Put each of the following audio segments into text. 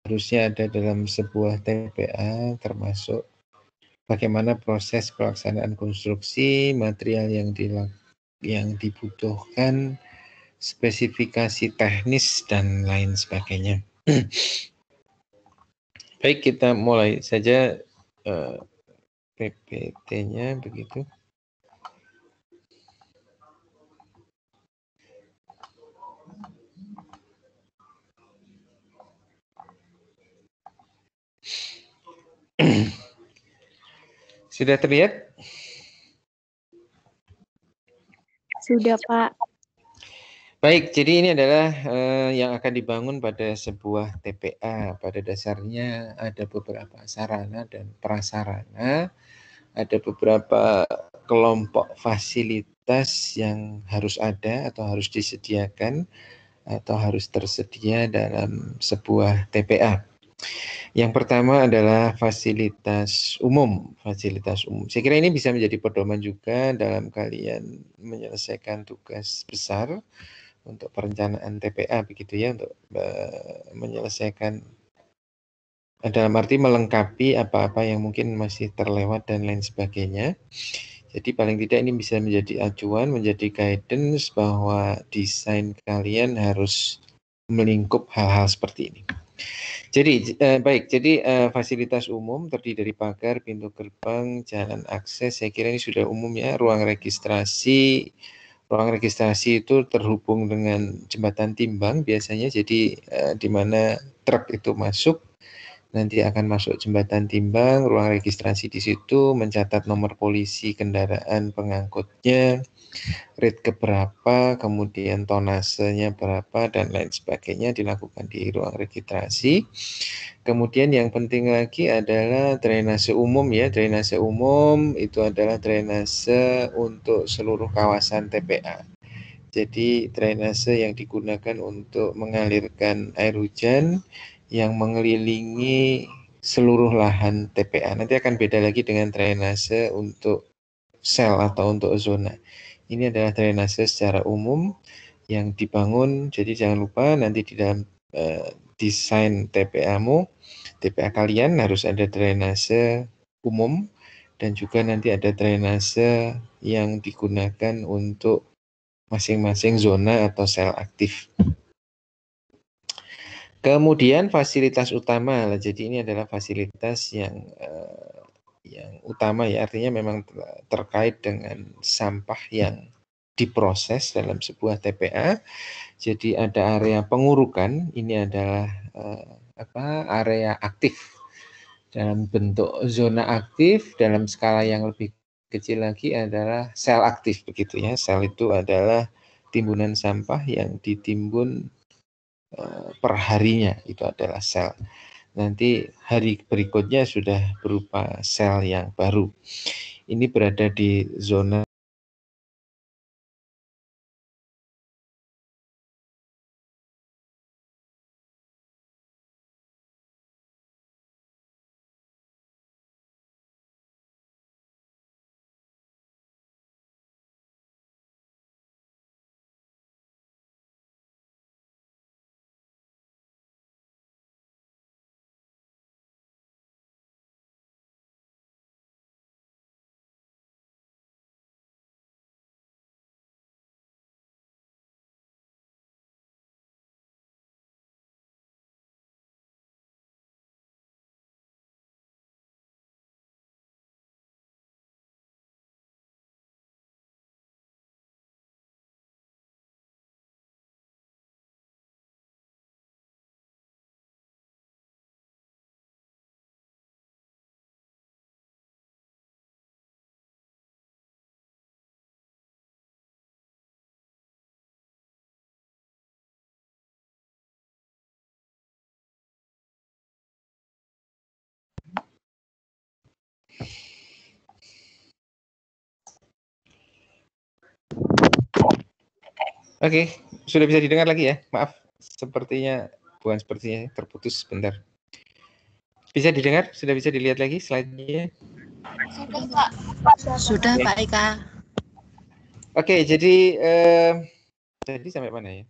harusnya ada dalam sebuah TPA, termasuk bagaimana proses pelaksanaan konstruksi, material yang dibutuhkan, spesifikasi teknis, dan lain sebagainya. Baik, kita mulai saja PPT-nya begitu. Sudah terlihat? Sudah, Pak. Baik, jadi ini adalah yang akan dibangun pada sebuah TPA. Pada dasarnya ada beberapa sarana dan prasarana, ada beberapa kelompok fasilitas yang harus ada atau harus disediakan atau harus tersedia dalam sebuah TPA. Yang pertama adalah fasilitas umum. Fasilitas umum. Saya kira ini bisa menjadi pedoman juga dalam kalian menyelesaikan tugas besar untuk perencanaan TPA begitu ya, untuk menyelesaikan dalam arti melengkapi apa-apa yang mungkin masih terlewat dan lain sebagainya. Jadi paling tidak ini bisa menjadi acuan, menjadi guidance bahwa desain kalian harus melingkup hal-hal seperti ini. Jadi baik, jadi fasilitas umum terdiri dari pagar, pintu gerbang, jalan akses. Saya kira ini sudah umum ya. Ruang registrasi itu terhubung dengan jembatan timbang biasanya. Jadi di mana truk itu masuk, nanti akan masuk jembatan timbang, ruang registrasi di situ, mencatat nomor polisi kendaraan pengangkutnya, rate keberapa, kemudian tonasenya berapa, dan lain sebagainya dilakukan di ruang registrasi. Kemudian yang penting lagi adalah drainase umum ya. Drainase umum itu adalah drainase untuk seluruh kawasan TPA. Jadi drainase yang digunakan untuk mengalirkan air hujan yang mengelilingi seluruh lahan TPA. Nanti akan beda lagi dengan drainase untuk sel atau untuk zona. Ini adalah drainase secara umum yang dibangun. Jadi jangan lupa nanti di dalam desain TPA kalian harus ada drainase umum dan juga nanti ada drainase yang digunakan untuk masing-masing zona atau sel aktif. Kemudian fasilitas utama, jadi ini adalah fasilitas yang utama ya, artinya memang terkait dengan sampah yang diproses dalam sebuah TPA. Jadi ada area pengurukan, ini adalah area aktif dalam bentuk zona aktif. Dalam skala yang lebih kecil lagi adalah sel aktif begitu ya. Sel itu adalah timbunan sampah yang ditimbun per harinya, itu adalah sel. Nanti hari berikutnya sudah berupa sel yang baru. Ini berada di zona Oke, sudah bisa didengar lagi ya? Maaf, sepertinya bukan sepertinya terputus sebentar. Bisa didengar? Sudah bisa dilihat lagi slide-nya? Sudah, Pak. Sudah, Pak Eka. Oke, jadi tadi sampai mana ya?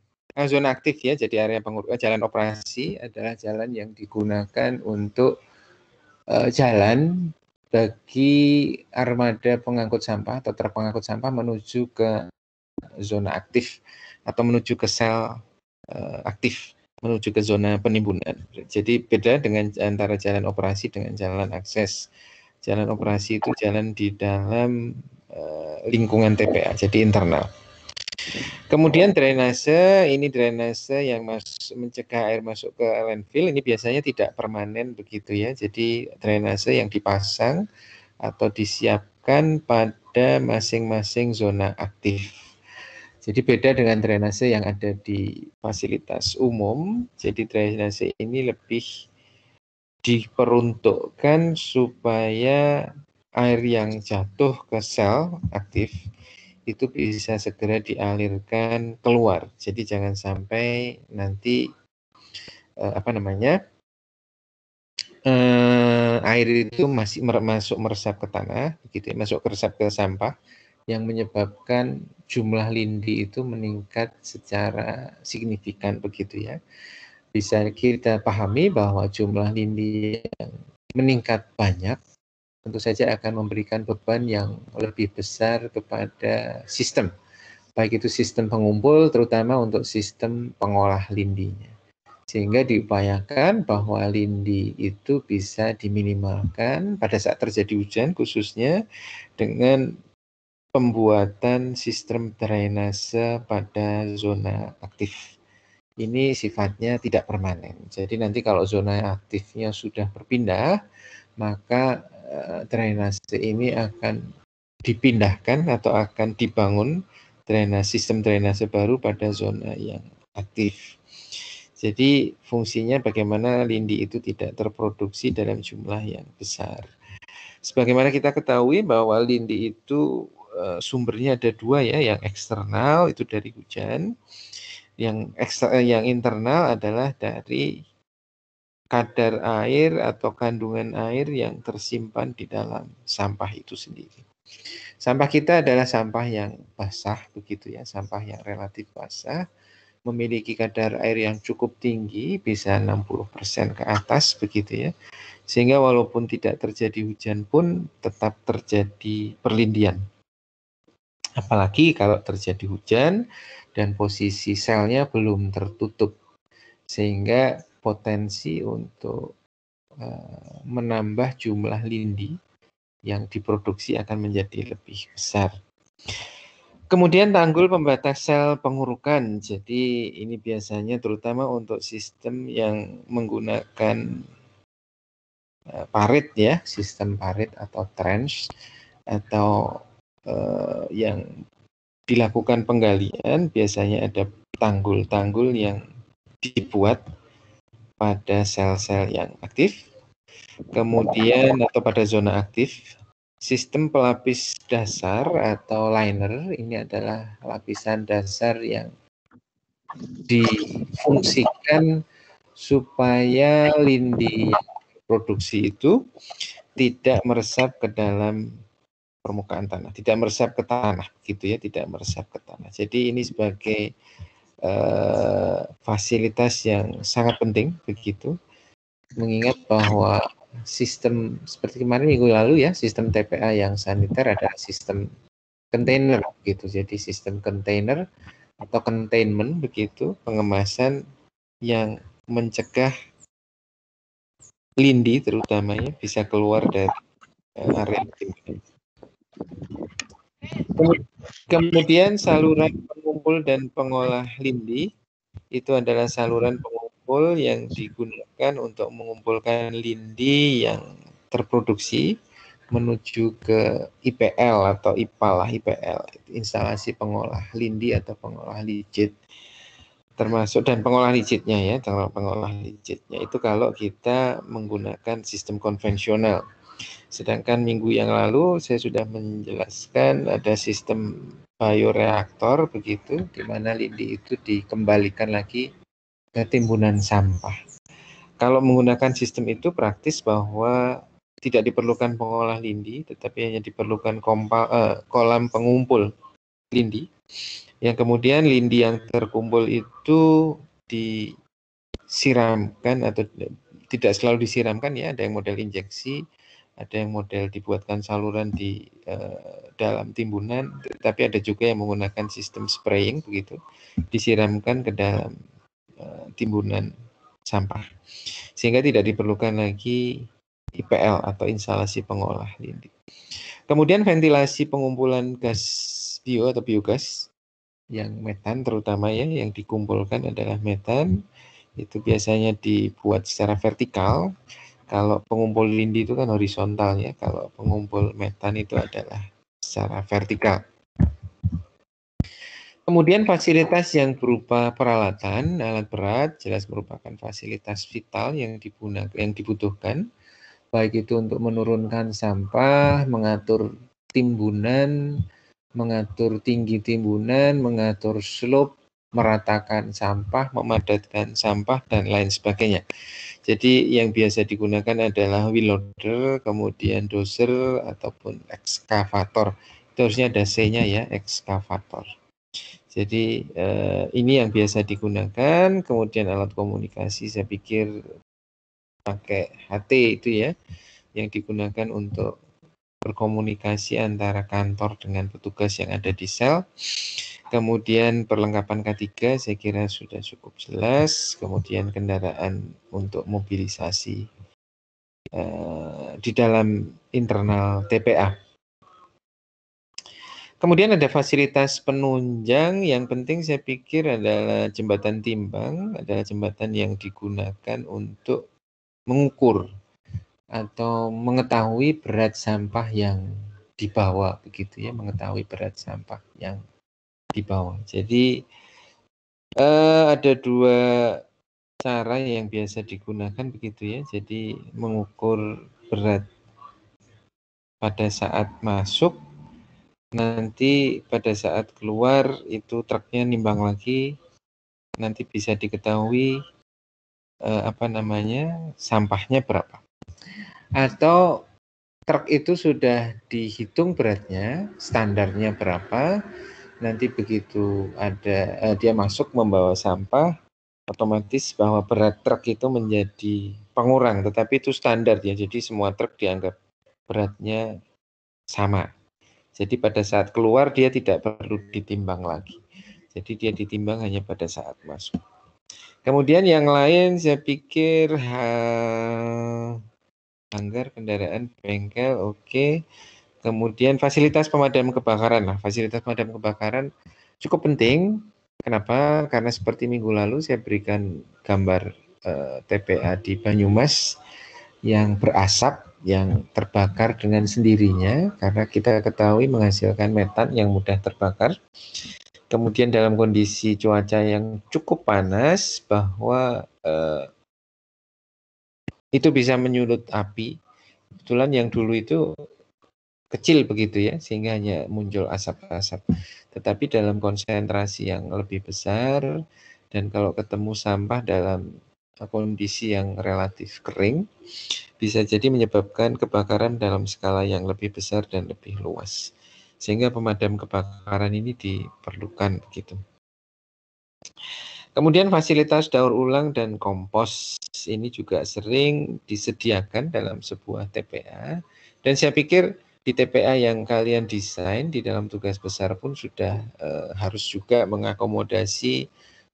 zona aktif ya, jadi area jalan operasi adalah jalan yang digunakan untuk jalan bagi armada pengangkut sampah atau truk pengangkut sampah menuju ke zona aktif atau menuju ke sel aktif, menuju ke zona penimbunan. Jadi beda dengan antara jalan operasi dengan jalan akses. Jalan operasi itu jalan di dalam lingkungan TPA, jadi internal. Kemudian drainase, ini drainase yang mencegah air masuk ke landfill, ini biasanya tidak permanen begitu ya. Jadi drainase yang dipasang atau disiapkan pada masing-masing zona aktif. Jadi beda dengan drainase yang ada di fasilitas umum. Jadi drainase ini lebih diperuntukkan supaya air yang jatuh ke sel aktif itu bisa segera dialirkan keluar. Jadi jangan sampai nanti air itu masih masuk meresap ke tanah, begitu ya, masuk meresap ke sampah yang menyebabkan jumlah lindi itu meningkat secara signifikan begitu ya. Bisa kita pahami bahwa jumlah lindi yang meningkat banyak tentu saja akan memberikan beban yang lebih besar kepada sistem, baik itu sistem pengumpul terutama untuk sistem pengolah lindinya. Sehingga diupayakan bahwa lindi itu bisa diminimalkan pada saat terjadi hujan khususnya dengan pembuatan sistem drainase pada zona aktif. Ini sifatnya tidak permanen. Jadi nanti kalau zona aktifnya sudah berpindah, maka drainase ini akan dipindahkan atau akan dibangun sistem drainase baru pada zona yang aktif. Jadi fungsinya bagaimana lindi itu tidak terproduksi dalam jumlah yang besar. Sebagaimana kita ketahui bahwa lindi itu sumbernya ada dua ya, yang eksternal itu dari hujan, yang internal adalah dari kadar air atau kandungan air yang tersimpan di dalam sampah itu sendiri. Sampah kita adalah sampah yang basah begitu ya, sampah yang relatif basah, memiliki kadar air yang cukup tinggi, bisa 60% ke atas begitu ya. Sehingga walaupun tidak terjadi hujan pun tetap terjadi perlindian. Apalagi kalau terjadi hujan dan posisi selnya belum tertutup, sehingga potensi untuk menambah jumlah lindi yang diproduksi akan menjadi lebih besar. Kemudian tanggul pembatas sel pengurukan. Jadi ini biasanya terutama untuk sistem yang menggunakan parit ya, sistem parit atau trench atau yang dilakukan penggalian, biasanya ada tanggul-tanggul yang dibuat pada sel-sel yang aktif, kemudian atau pada zona aktif. Sistem pelapis dasar atau liner ini adalah lapisan dasar yang difungsikan supaya lindi yang produksi itu tidak meresap ke dalam permukaan tanah, tidak meresap ke tanah gitu ya, tidak meresap ke tanah. Jadi ini sebagai fasilitas yang sangat penting begitu, mengingat bahwa sistem seperti kemarin minggu lalu ya, sistem TPA yang saniter adalah sistem kontainer gitu. Jadi sistem kontainer atau containment begitu, pengemasan yang mencegah lindi terutamanya bisa keluar dari area timbunan. Kemudian saluran pengumpul dan pengolah lindi itu adalah saluran pengumpul yang digunakan untuk mengumpulkan lindi yang terproduksi menuju ke IPL atau IPAL, instalasi pengolah lindi atau pengolah licit, termasuk dan pengolah licitnya ya, pengolah licitnya itu kalau kita menggunakan sistem konvensional. Sedangkan minggu yang lalu saya sudah menjelaskan ada sistem bioreaktor begitu, di mana lindi itu dikembalikan lagi ke timbunan sampah. Kalau menggunakan sistem itu praktis bahwa tidak diperlukan pengolah lindi, tetapi hanya diperlukan kolam pengumpul lindi Yang kemudian lindi yang terkumpul itu disiramkan atau tidak selalu disiramkan ya, ada yang model injeksi, ada yang model dibuatkan saluran di dalam timbunan, tapi ada juga yang menggunakan sistem spraying begitu, disiramkan ke dalam timbunan sampah, sehingga tidak diperlukan lagi IPL atau instalasi pengolah lindi. Kemudian ventilasi pengumpulan gas bio atau biogas yang metan terutama ya, yang dikumpulkan adalah metan, itu biasanya dibuat secara vertikal. Kalau pengumpul lindi itu kan horizontal ya, kalau pengumpul metan itu adalah secara vertikal. Kemudian fasilitas yang berupa peralatan, alat berat, jelas merupakan fasilitas vital yang dibutuhkan, baik itu untuk menurunkan sampah, mengatur timbunan, mengatur tinggi timbunan, mengatur slope, meratakan sampah, memadatkan sampah, dan lain sebagainya. Jadi yang biasa digunakan adalah wheel loader, kemudian dozer, ataupun ekskavator. Itu harusnya ada C-nya ya, ekskavator. Jadi ini yang biasa digunakan. Kemudian alat komunikasi saya pikir pakai HT itu ya, yang digunakan untuk berkomunikasi antara kantor dengan petugas yang ada di sel. Kemudian perlengkapan K3 saya kira sudah cukup jelas. Kemudian kendaraan untuk mobilisasi di dalam internal TPA. Kemudian ada fasilitas penunjang, yang penting saya pikir adalah jembatan timbang, adalah jembatan yang digunakan untuk mengukur atau mengetahui berat sampah yang dibawa, begitu ya, mengetahui berat sampah yang dibawa. Jadi ada dua cara yang biasa digunakan begitu ya, jadi mengukur berat pada saat masuk, nanti pada saat keluar itu truknya nimbang lagi, nanti bisa diketahui sampahnya berapa. Atau truk itu sudah dihitung beratnya, standarnya berapa, nanti begitu ada dia masuk membawa sampah, otomatis bahwa berat truk itu menjadi pengurang, tetapi itu standar ya, jadi semua truk dianggap beratnya sama. Jadi pada saat keluar dia tidak perlu ditimbang lagi. Jadi dia ditimbang hanya pada saat masuk. Kemudian yang lain saya pikir hanggar, kendaraan, bengkel, oke. Kemudian fasilitas pemadam kebakaran. Nah, fasilitas pemadam kebakaran cukup penting. Kenapa? Karena seperti minggu lalu saya berikan gambar TPA di Banyumas yang berasap, yang terbakar dengan sendirinya, karena kita ketahui menghasilkan metan yang mudah terbakar. Kemudian dalam kondisi cuaca yang cukup panas, bahwa itu bisa menyulut api. Kebetulan yang dulu itu kecil begitu ya, sehingga hanya muncul asap-asap. Tetapi dalam konsentrasi yang lebih besar, dan kalau ketemu sampah dalam kondisi yang relatif kering, bisa jadi menyebabkan kebakaran dalam skala yang lebih besar dan lebih luas. Sehingga pemadam kebakaran ini diperlukan begitu. Kemudian fasilitas daur ulang dan kompos ini juga sering disediakan dalam sebuah TPA. Dan saya pikir di TPA yang kalian desain di dalam tugas besar pun sudah harus juga mengakomodasi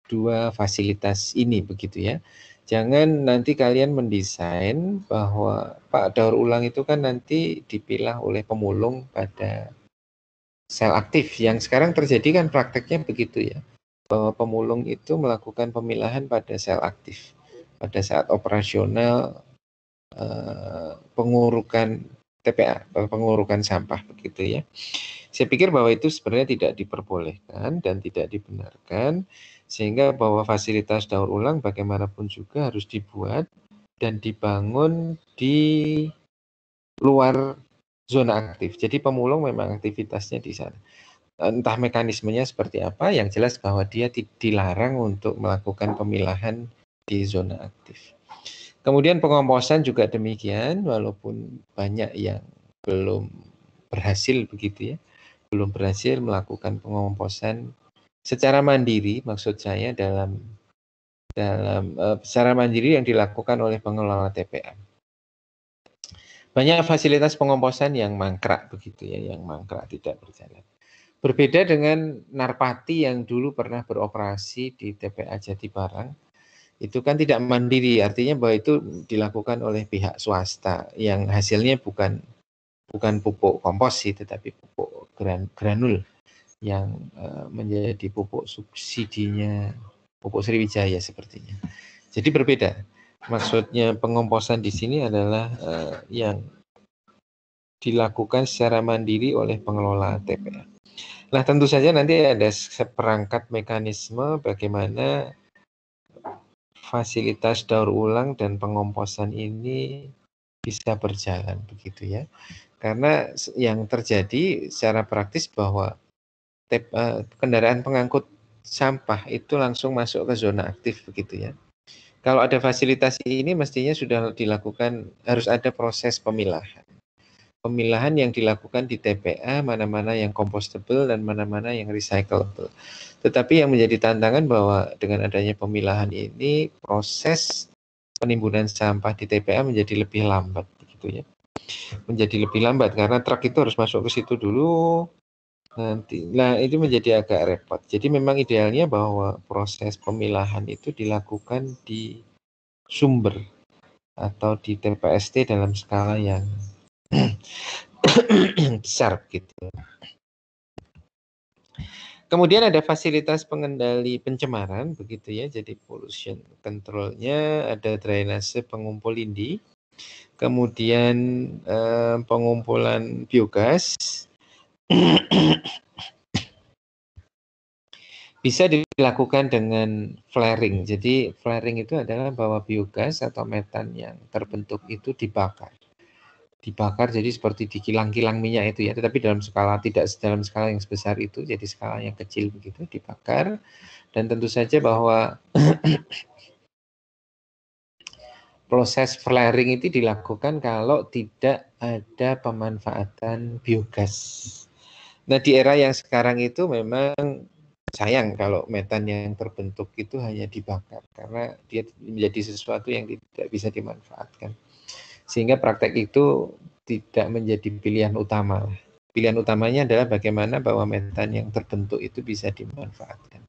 dua fasilitas ini begitu ya. Jangan nanti kalian mendesain bahwa Pak, daur ulang itu kan nanti dipilah oleh pemulung pada sel aktif. Yang sekarang terjadi kan prakteknya begitu ya, bahwa pemulung itu melakukan pemilahan pada sel aktif. Pada saat operasional pengurukan TPA, pengurukan sampah begitu ya. Saya pikir bahwa itu sebenarnya tidak diperbolehkan dan tidak dibenarkan, sehingga bahwa fasilitas daur ulang bagaimanapun juga harus dibuat dan dibangun di luar zona aktif. Jadi pemulung memang aktivitasnya di sana. Entah mekanismenya seperti apa, yang jelas bahwa dia dilarang untuk melakukan pemilahan di zona aktif. Kemudian pengomposan juga demikian, walaupun banyak yang belum berhasil begitu ya. belum berhasil melakukan pengomposan secara mandiri, maksud saya dalam secara mandiri yang dilakukan oleh pengelola TPA. Banyak fasilitas pengomposan yang mangkrak begitu ya, yang mangkrak tidak berjalan. Berbeda dengan Narpati yang dulu pernah beroperasi di TPA Jatibarang, itu kan tidak mandiri, artinya bahwa itu dilakukan oleh pihak swasta yang hasilnya bukan pupuk kompos sih, tetapi pupuk granul yang menjadi pupuk subsidinya pupuk Sriwijaya sepertinya. Jadi berbeda. Maksudnya pengomposan di sini adalah yang dilakukan secara mandiri oleh pengelola TPA. Nah, tentu saja nanti ada seperangkat mekanisme bagaimana fasilitas daur ulang dan pengomposan ini bisa berjalan begitu ya. Karena yang terjadi secara praktis bahwa kendaraan pengangkut sampah itu langsung masuk ke zona aktif begitu ya. Kalau ada fasilitas ini mestinya sudah dilakukan, harus ada proses pemilahan. Pemilahan yang dilakukan di TPA, mana-mana yang compostable dan mana-mana yang recyclable. Tetapi yang menjadi tantangan bahwa dengan adanya pemilahan ini, proses penimbunan sampah di TPA menjadi lebih lambat, gitu ya. Menjadi lebih lambat karena truk itu harus masuk ke situ dulu. Nanti, nah itu menjadi agak repot. Jadi memang idealnya bahwa proses pemilahan itu dilakukan di sumber atau di TPST dalam skala yang besar gitu. Kemudian ada fasilitas pengendali pencemaran begitu ya, jadi pollution controlnya, ada drainase pengumpul lindi, kemudian pengumpulan biogas bisa dilakukan dengan flaring. Jadi flaring itu adalah bahwa biogas atau metan yang terbentuk itu dibakar. Dibakar jadi seperti di kilang-kilang minyak itu ya, tetapi dalam skala tidak dalam skala yang sebesar itu, jadi skala yang kecil begitu dibakar. Dan tentu saja bahwa proses flaring itu dilakukan kalau tidak ada pemanfaatan biogas. Nah, di era yang sekarang itu memang sayang kalau metan yang terbentuk itu hanya dibakar karena dia menjadi sesuatu yang tidak bisa dimanfaatkan. Sehingga praktek itu tidak menjadi pilihan utama. Pilihan utamanya adalah bagaimana bahwa metan yang terbentuk itu bisa dimanfaatkan.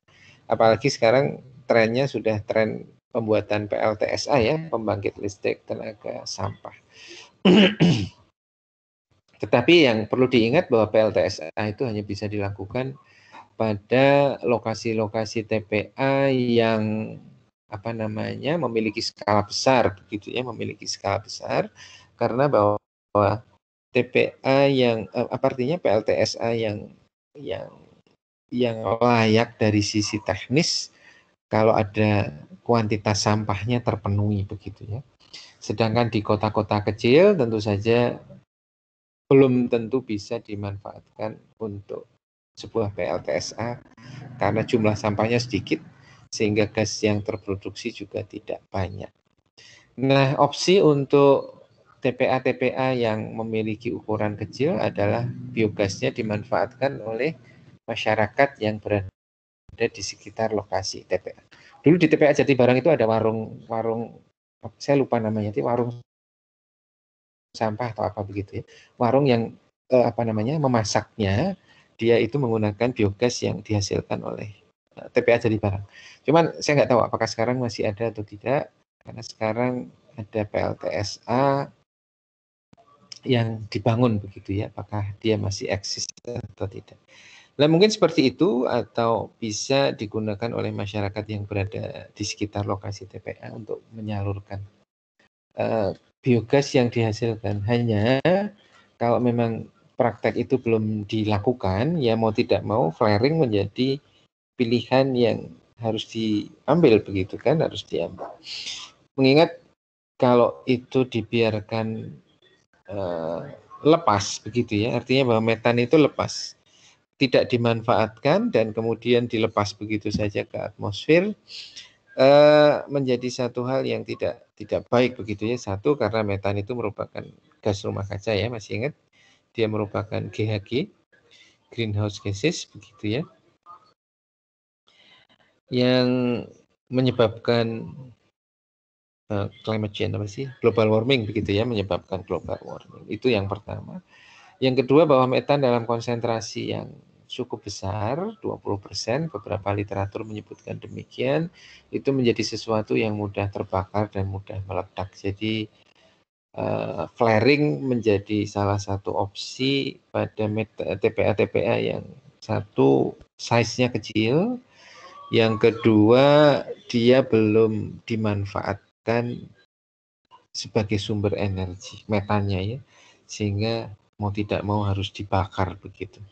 Apalagi sekarang trennya sudah tren pembuatan PLTSA ya, pembangkit listrik tenaga sampah. Tetapi yang perlu diingat bahwa PLTSA itu hanya bisa dilakukan pada lokasi-lokasi TPA yang memiliki skala besar begitu ya, memiliki skala besar, karena bahwa TPA yang artinya PLTSA yang layak dari sisi teknis kalau ada kuantitas sampahnya terpenuhi begitu ya. Sedangkan di kota-kota kecil tentu saja belum tentu bisa dimanfaatkan untuk sebuah PLTSA karena jumlah sampahnya sedikit sehingga gas yang terproduksi juga tidak banyak. Nah, opsi untuk TPA-TPA yang memiliki ukuran kecil adalah biogasnya dimanfaatkan oleh masyarakat yang berada di sekitar lokasi TPA. Dulu di TPA Jatibarang itu ada warung, saya lupa namanya, itu warung sampah atau apa begitu ya. Warung yang memasaknya, dia itu menggunakan biogas yang dihasilkan oleh TPA Jatibarang. Cuman saya nggak tahu apakah sekarang masih ada atau tidak, karena sekarang ada PLTSA yang dibangun begitu ya, apakah dia masih eksis atau tidak. Nah, mungkin seperti itu atau bisa digunakan oleh masyarakat yang berada di sekitar lokasi TPA untuk menyalurkan biogas yang dihasilkan. Hanya kalau memang praktek itu belum dilakukan, ya mau tidak mau flaring menjadi pilihan yang harus diambil begitu kan, harus diambil. Mengingat kalau itu dibiarkan lepas begitu ya, artinya bahwa metan itu lepas, tidak dimanfaatkan dan kemudian dilepas begitu saja ke atmosfer, menjadi satu hal yang tidak baik begitu ya. Satu, karena metan itu merupakan gas rumah kaca ya, masih ingat dia merupakan GHG greenhouse gases begitu ya, yang menyebabkan climate change apa sih, global warming begitu ya, menyebabkan global warming. Itu yang pertama. Yang kedua, bahwa metan dalam konsentrasi yang cukup besar, 20%, beberapa literatur menyebutkan demikian, itu menjadi sesuatu yang mudah terbakar dan mudah meledak. Jadi flaring menjadi salah satu opsi pada TPA-TPA yang satu size-nya kecil, yang kedua dia belum dimanfaatkan sebagai sumber energi metannya ya, sehingga mau tidak mau harus dibakar begitu.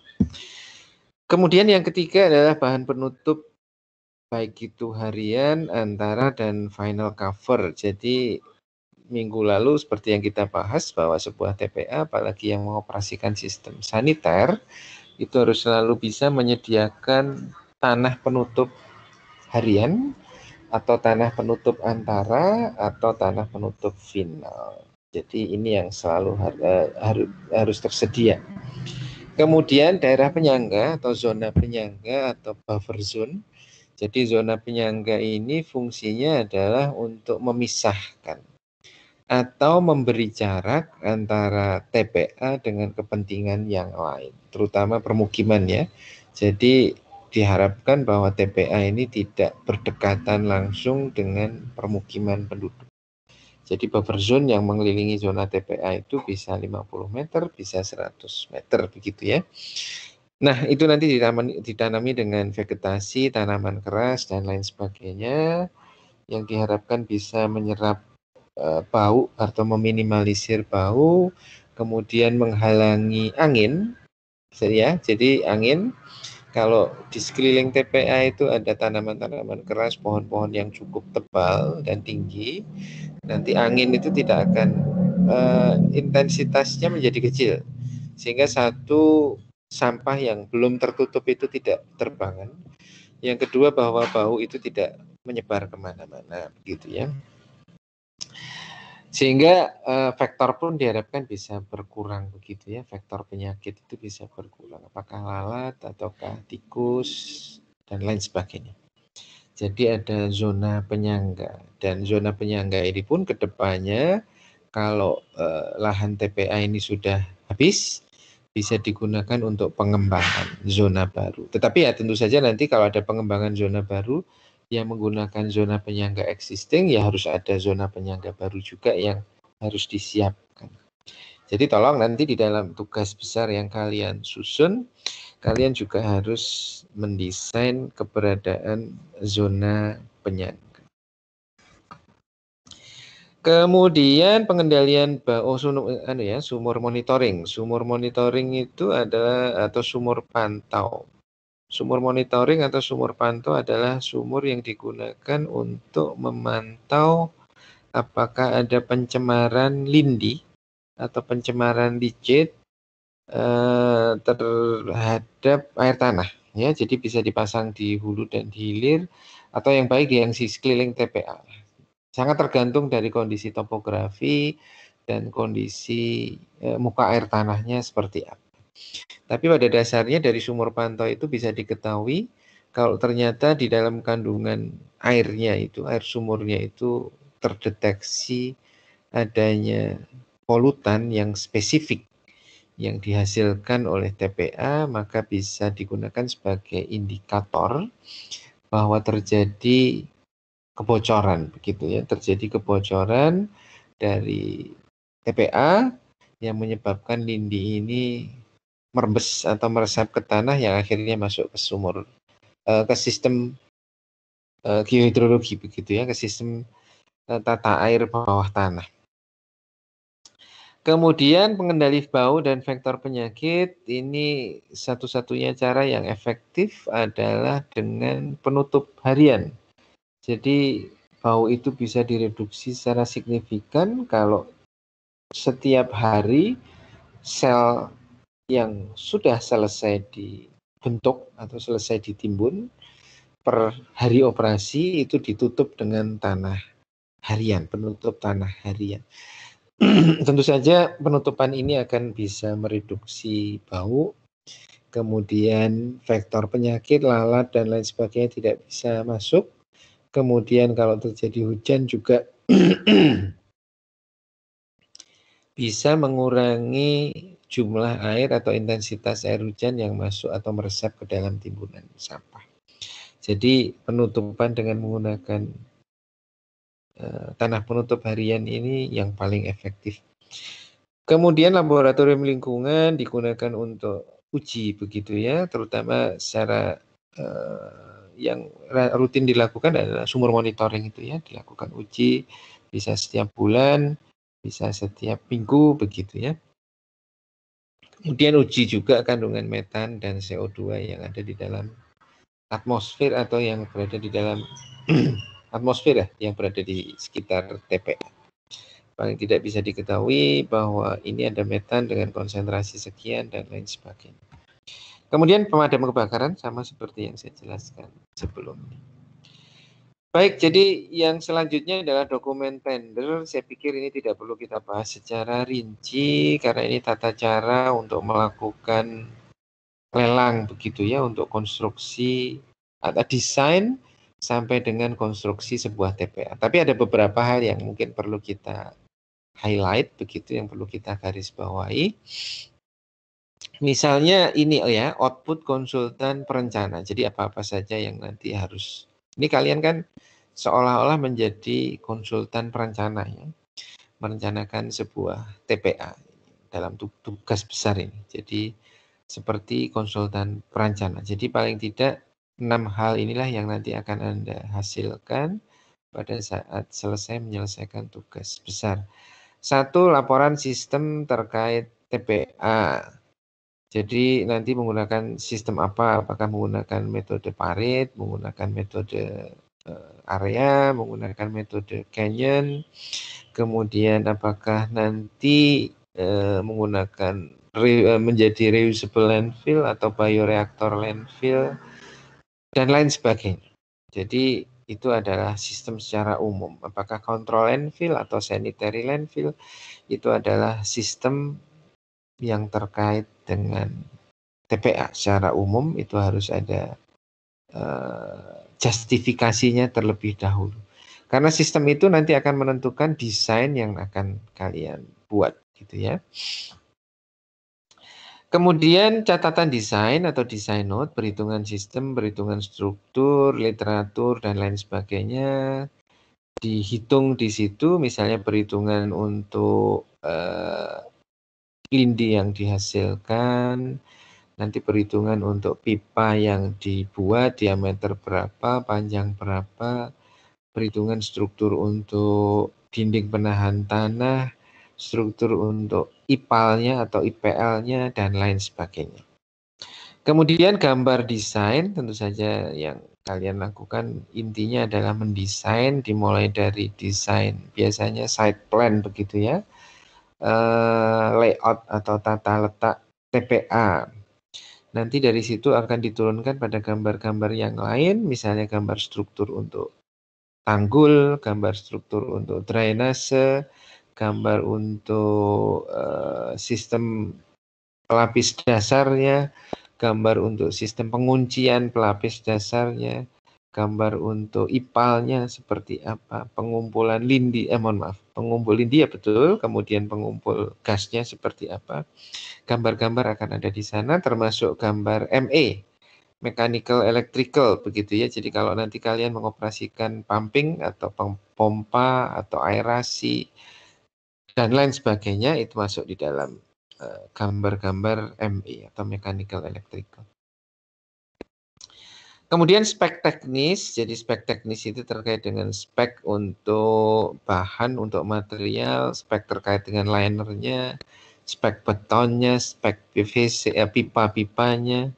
Kemudian yang ketiga adalah bahan penutup, baik itu harian, antara, dan final cover. Jadi minggu lalu seperti yang kita bahas bahwa sebuah TPA, apalagi yang mengoperasikan sistem saniter, itu harus selalu bisa menyediakan tanah penutup harian, atau tanah penutup antara, atau tanah penutup final. Jadi ini yang selalu harus tersedia. Kemudian daerah penyangga atau zona penyangga atau buffer zone. Jadi zona penyangga ini fungsinya adalah untuk memisahkan atau memberi jarak antara TPA dengan kepentingan yang lain, terutama permukiman ya. Jadi diharapkan bahwa TPA ini tidak berdekatan langsung dengan permukiman penduduk. Jadi buffer zone yang mengelilingi zona TPA itu bisa 50 meter, bisa 100 meter begitu ya. Nah, itu nanti ditanami dengan vegetasi, tanaman keras, dan lain sebagainya, yang diharapkan bisa menyerap bau atau meminimalisir bau, kemudian menghalangi angin, ya. Jadi angin, kalau di sekeliling TPA itu ada tanaman-tanaman keras, pohon-pohon yang cukup tebal dan tinggi, nanti angin itu tidak akan intensitasnya menjadi kecil, sehingga satu, sampah yang belum tertutup itu tidak terbangun. Yang kedua, bahwa bau itu tidak menyebar kemana-mana, begitu ya. Sehingga faktor pun diharapkan bisa berkurang begitu ya, faktor penyakit itu bisa berkurang, apakah lalat ataukah tikus dan lain sebagainya. Jadi ada zona penyangga, dan zona penyangga ini pun kedepannya kalau lahan TPA ini sudah habis, bisa digunakan untuk pengembangan zona baru. Tetapi ya tentu saja nanti kalau ada pengembangan zona baru yang menggunakan zona penyangga existing, ya harus ada zona penyangga baru juga yang harus disiapkan. Jadi tolong nanti di dalam tugas besar yang kalian susun, kalian juga harus mendesain keberadaan zona penyangga. Kemudian pengendalian sumur monitoring. Sumur monitoring itu adalah, atau sumur pantau. Sumur monitoring atau sumur pantau adalah sumur yang digunakan untuk memantau apakah ada pencemaran lindi atau pencemaran licin terhadap air tanah. Ya, jadi bisa dipasang di hulu dan di hilir, atau yang baik yang di sekeliling TPA. Sangat tergantung dari kondisi topografi dan kondisi muka air tanahnya seperti apa. Tapi pada dasarnya dari sumur pantau itu bisa diketahui kalau ternyata di dalam kandungan airnya itu, air sumurnya itu terdeteksi adanya polutan yang spesifik yang dihasilkan oleh TPA, maka bisa digunakan sebagai indikator bahwa terjadi kebocoran begitu ya, terjadi kebocoran dari TPA yang menyebabkan lindi ini merembes atau meresap ke tanah yang akhirnya masuk ke sumur, ke sistem geohidrologi begitu ya, ke sistem tata air bawah tanah. Kemudian pengendali bau dan vektor penyakit, ini satu-satunya cara yang efektif adalah dengan penutup harian. Jadi bau itu bisa direduksi secara signifikan kalau setiap hari sel yang sudah selesai dibentuk atau selesai ditimbun per hari operasi itu ditutup dengan tanah harian, penutup tanah harian. Tentu saja penutupan ini akan bisa mereduksi bau kemudian vektor penyakit, lalat, dan lain sebagainya tidak bisa masuk. Kemudian kalau terjadi hujan juga bisa mengurangi jumlah air atau intensitas air hujan yang masuk atau meresap ke dalam timbunan sampah. Jadi penutupan dengan menggunakan tanah penutup harian ini yang paling efektif. Kemudian laboratorium lingkungan digunakan untuk uji begitu ya, terutama secara yang rutin dilakukan adalah sumur monitoring itu ya, dilakukan uji bisa setiap bulan, bisa setiap minggu begitu ya. Kemudian uji juga kandungan metan dan CO2 yang ada di dalam atmosfer atau yang berada di dalam atmosfer ya, yang berada di sekitar TPA. Paling tidak bisa diketahui bahwa ini ada metan dengan konsentrasi sekian dan lain sebagainya. Kemudian pemadam kebakaran sama seperti yang saya jelaskan sebelumnya. Baik, jadi yang selanjutnya adalah dokumen tender. Saya pikir ini tidak perlu kita bahas secara rinci karena ini tata cara untuk melakukan lelang begitu ya, untuk konstruksi atau desain sampai dengan konstruksi sebuah TPA. Tapi ada beberapa hal yang mungkin perlu kita highlight begitu, yang perlu kita garis bawahi. Misalnya ini ya, output konsultan perencana. Jadi apa-apa saja yang nanti harus, ini kalian kan seolah-olah menjadi konsultan perencana ya, merencanakan sebuah TPA dalam tugas besar ini. Jadi seperti konsultan perencana. Jadi paling tidak 6 hal inilah yang nanti akan Anda hasilkan pada saat selesai menyelesaikan tugas besar. 1, laporan sistem terkait TPA. Jadi nanti menggunakan sistem apa? Apakah menggunakan metode Pareto, menggunakan metode area, menggunakan metode Canyon, kemudian apakah nanti menggunakan menjadi reusable landfill atau bioreaktor landfill dan lain sebagainya. Jadi itu adalah sistem secara umum. Apakah control landfill atau sanitary landfill, itu adalah sistem yang terkait dengan TPA secara umum. Itu harus ada justifikasinya terlebih dahulu. Karena sistem itu nanti akan menentukan desain yang akan kalian buat gitu ya. Kemudian catatan desain atau design note, perhitungan sistem, perhitungan struktur, literatur, dan lain sebagainya. Dihitung di situ, misalnya perhitungan untuk lindi yang dihasilkan, nanti perhitungan untuk pipa yang dibuat, diameter berapa, panjang berapa, perhitungan struktur untuk dinding penahan tanah, struktur untuk IPAL-nya atau IPL-nya, dan lain sebagainya. Kemudian gambar desain, tentu saja yang kalian lakukan intinya adalah mendesain, dimulai dari desain biasanya site plan begitu ya, layout atau tata letak TPA. Nanti dari situ akan diturunkan pada gambar-gambar yang lain, misalnya gambar struktur untuk tanggul, gambar struktur untuk drainase, gambar untuk sistem pelapis dasarnya, gambar untuk sistem penguncian pelapis dasarnya, gambar untuk IPAL-nya seperti apa, pengumpulan lindi, pengumpul lindi ya betul, kemudian pengumpul gasnya seperti apa. Gambar-gambar akan ada di sana, termasuk gambar ME, mechanical electrical begitu ya. Jadi kalau nanti kalian mengoperasikan pumping atau pompa atau aerasi dan lain sebagainya, itu masuk di dalam gambar-gambar ME atau mechanical electrical. Kemudian spek teknis, jadi spek teknis itu terkait dengan spek untuk bahan, untuk material, spek terkait dengan linernya, spek betonnya, spek PVC, pipa-pipanya,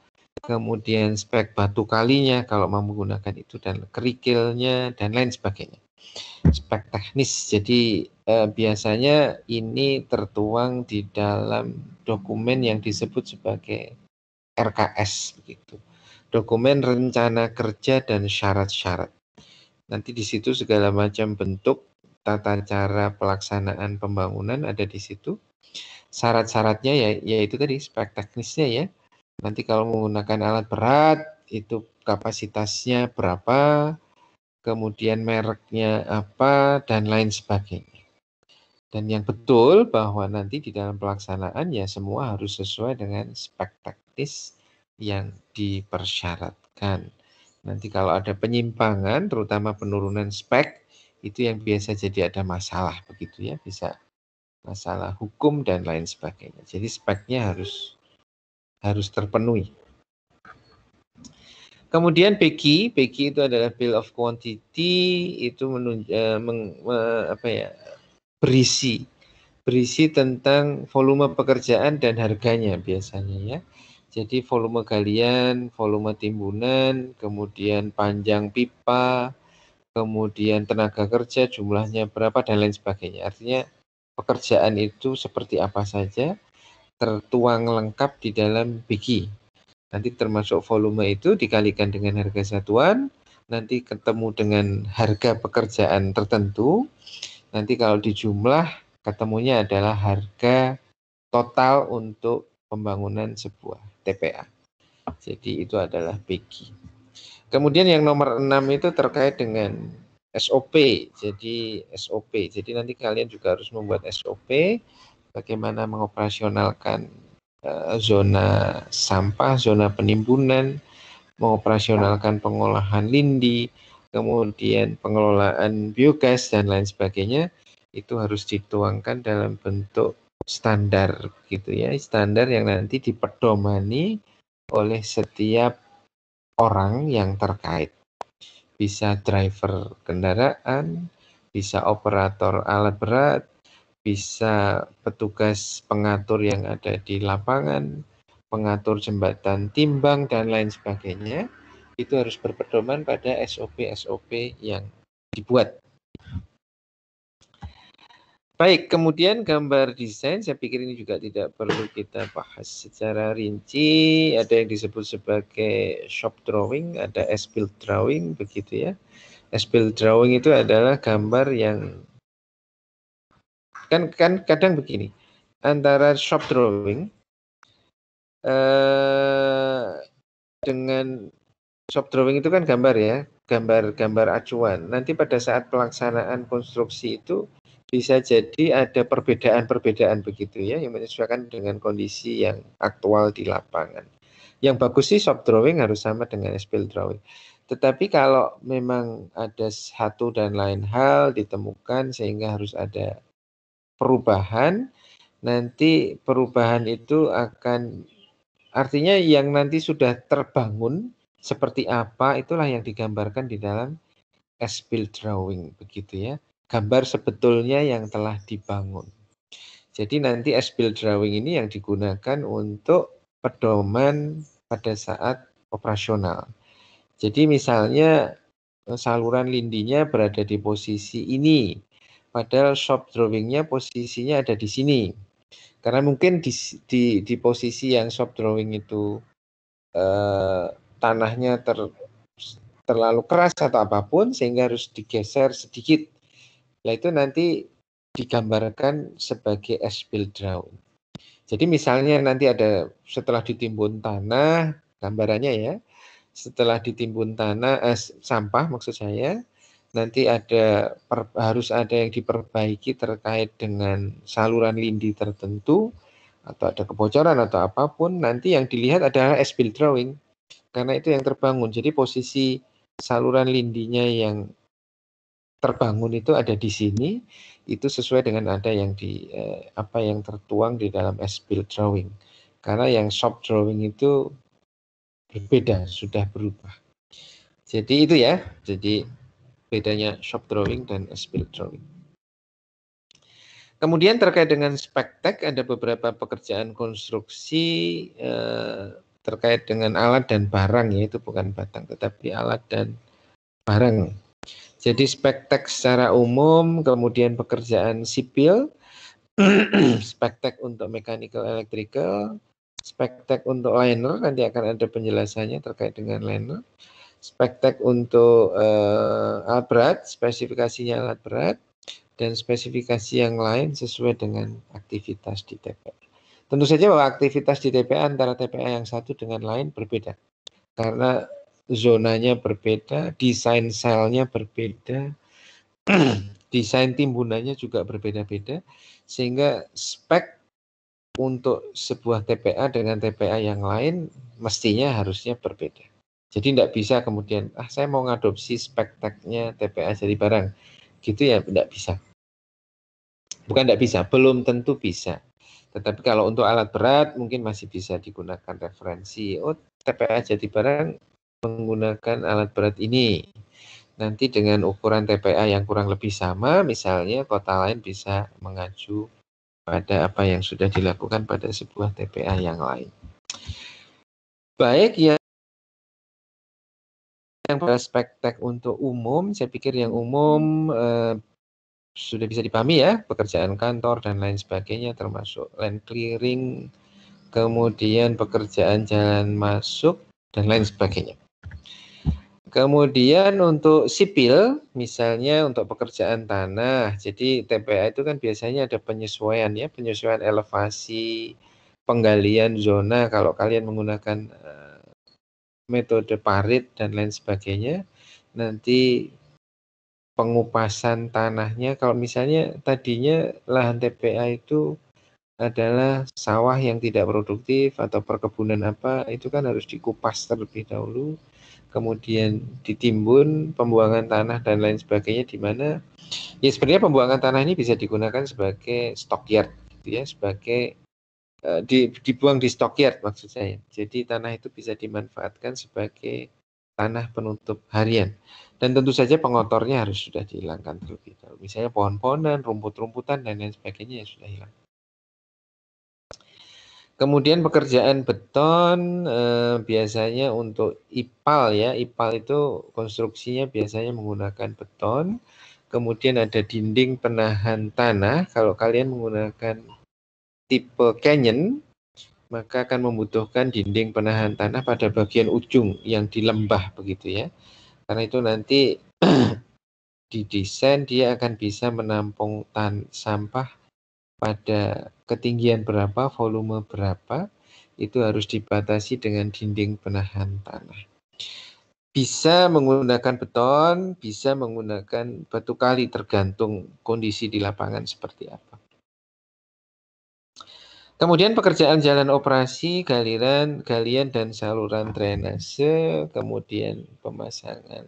kemudian spek batu kalinya kalau mau menggunakan itu, dan kerikilnya, dan lain sebagainya. Spek teknis, jadi biasanya ini tertuang di dalam dokumen yang disebut sebagai RKS begitu. Dokumen rencana kerja dan syarat-syarat. Nanti di situ segala macam bentuk tata cara pelaksanaan pembangunan ada di situ. Syarat-syaratnya yaitu tadi spek teknisnya ya. Nanti kalau menggunakan alat berat, itu kapasitasnya berapa, kemudian mereknya apa, dan lain sebagainya. Dan yang betul bahwa nanti di dalam pelaksanaan ya semua harus sesuai dengan spek teknis yang dipersyaratkan. Nanti kalau ada penyimpangan, terutama penurunan spek, itu yang biasa jadi ada masalah begitu ya, bisa masalah hukum dan lain sebagainya. Jadi speknya harus terpenuhi. Kemudian PQ itu adalah Bill of Quantity, itu berisi tentang volume pekerjaan dan harganya biasanya ya. Jadi volume galian, volume timbunan, kemudian panjang pipa, kemudian tenaga kerja jumlahnya berapa dan lain sebagainya. Artinya pekerjaan itu seperti apa saja tertuang lengkap di dalam BQ. Nanti termasuk volume itu dikalikan dengan harga satuan, nanti ketemu dengan harga pekerjaan tertentu. Nanti kalau dijumlah ketemunya adalah harga total untuk pembangunan sebuah TPA. Jadi itu adalah BQ. Kemudian yang nomor 6 itu terkait dengan SOP. Jadi SOP. Jadi nanti kalian juga harus membuat SOP bagaimana mengoperasionalkan zona sampah, zona penimbunan, mengoperasionalkan pengolahan lindi, kemudian pengelolaan biogas dan lain sebagainya. Itu harus dituangkan dalam bentuk standar gitu ya, standar yang nanti dipedomani oleh setiap orang yang terkait. Bisa driver kendaraan, bisa operator alat berat, bisa petugas pengatur yang ada di lapangan, pengatur jembatan timbang dan lain sebagainya. Itu harus berpedoman pada SOP-SOP yang dibuat. Baik, kemudian gambar desain, saya pikir ini juga tidak perlu kita bahas secara rinci. Ada yang disebut sebagai shop drawing, ada as-built drawing, begitu ya. As-built drawing itu adalah gambar yang kan kadang begini, antara shop drawing dengan shop drawing itu kan gambar ya, gambar acuan. Nanti pada saat pelaksanaan konstruksi itu bisa jadi ada perbedaan-perbedaan begitu ya, yang menyesuaikan dengan kondisi yang aktual di lapangan. Yang bagus sih shop drawing harus sama dengan as-built drawing. Tetapi kalau memang ada satu dan lain hal ditemukan sehingga harus ada perubahan, nanti perubahan itu akan, artinya yang nanti sudah terbangun seperti apa, itulah yang digambarkan di dalam as-built drawing begitu ya. Gambar sebetulnya yang telah dibangun. Jadi nanti as-built drawing ini yang digunakan untuk pedoman pada saat operasional. Jadi misalnya saluran lindinya berada di posisi ini, padahal shop drawingnya posisinya ada di sini. Karena mungkin di posisi yang shop drawing itu tanahnya terlalu keras atau apapun sehingga harus digeser sedikit. Nah itu nanti digambarkan sebagai as-built drawing. Jadi misalnya nanti ada setelah ditimbun tanah, gambarannya ya, setelah ditimbun tanah, sampah maksud saya, nanti harus ada yang diperbaiki terkait dengan saluran lindi tertentu, atau ada kebocoran atau apapun, nanti yang dilihat adalah as-built drawing. Karena itu yang terbangun. Jadi posisi saluran lindinya yang terbangun itu ada di sini, itu sesuai dengan ada yang apa yang tertuang di dalam as-built drawing. Karena yang shop drawing itu berbeda, sudah berubah. Jadi itu ya, jadi bedanya shop drawing dan as-built drawing. Kemudian terkait dengan spek tek, ada beberapa pekerjaan konstruksi terkait dengan alat dan barang, yaitu bukan batang tetapi alat dan barang. Jadi spek tek secara umum, kemudian pekerjaan sipil, spek tek untuk mechanical electrical, spek tek untuk liner, nanti akan ada penjelasannya terkait dengan liner, spek tek untuk alat berat, spesifikasinya alat berat, dan spesifikasi yang lain sesuai dengan aktivitas di TPA. Tentu saja bahwa aktivitas di TPA antara TPA yang satu dengan lain berbeda. Karena zonanya berbeda, desain selnya berbeda, desain timbunannya juga berbeda-beda, sehingga spek untuk sebuah TPA dengan TPA yang lain mestinya harusnya berbeda. Jadi tidak bisa kemudian, saya mau ngadopsi spek tagnya TPA jadi barang. Gitu ya, tidak bisa. Bukan tidak bisa, belum tentu bisa. Tetapi kalau untuk alat berat mungkin masih bisa digunakan referensi. Oh, TPA jadi barang menggunakan alat berat ini. Nanti dengan ukuran TPA yang kurang lebih sama, misalnya kota lain bisa mengacu pada apa yang sudah dilakukan pada sebuah TPA yang lain. Baik, yang spek tag untuk umum, saya pikir yang umum sudah bisa dipahami ya, pekerjaan kantor dan lain sebagainya, termasuk land clearing, kemudian pekerjaan jalan masuk, dan lain sebagainya. Kemudian untuk sipil, misalnya untuk pekerjaan tanah, jadi TPA itu kan biasanya ada penyesuaian ya, penyesuaian elevasi, penggalian zona, kalau kalian menggunakan metode parit dan lain sebagainya, nanti pengupasan tanahnya, kalau misalnya tadinya lahan TPA itu adalah sawah yang tidak produktif atau perkebunan apa, itu kan harus dikupas terlebih dahulu, kemudian ditimbun, pembuangan tanah dan lain sebagainya, di mana ya sebenarnya pembuangan tanah ini bisa digunakan sebagai stockyard gitu ya, sebagai dibuang di stockyard maksud saya. Jadi tanah itu bisa dimanfaatkan sebagai tanah penutup harian. Dan tentu saja pengotornya harus sudah dihilangkan terlebih dahulu. Misalnya pohon-pohonan, rumput-rumputan, dan lain sebagainya yang sudah hilang. Kemudian pekerjaan beton biasanya untuk IPAL ya. IPAL itu konstruksinya biasanya menggunakan beton. Kemudian ada dinding penahan tanah. Kalau kalian menggunakan tipe canyon, maka akan membutuhkan dinding penahan tanah pada bagian ujung yang di lembah begitu ya. Karena itu nanti didesain dia akan bisa menampung sampah pada ketinggian berapa, volume berapa, itu harus dibatasi dengan dinding penahan tanah. Bisa menggunakan beton, bisa menggunakan batu kali, tergantung kondisi di lapangan seperti apa. Kemudian pekerjaan jalan operasi, galian dan saluran drainase, kemudian pemasangan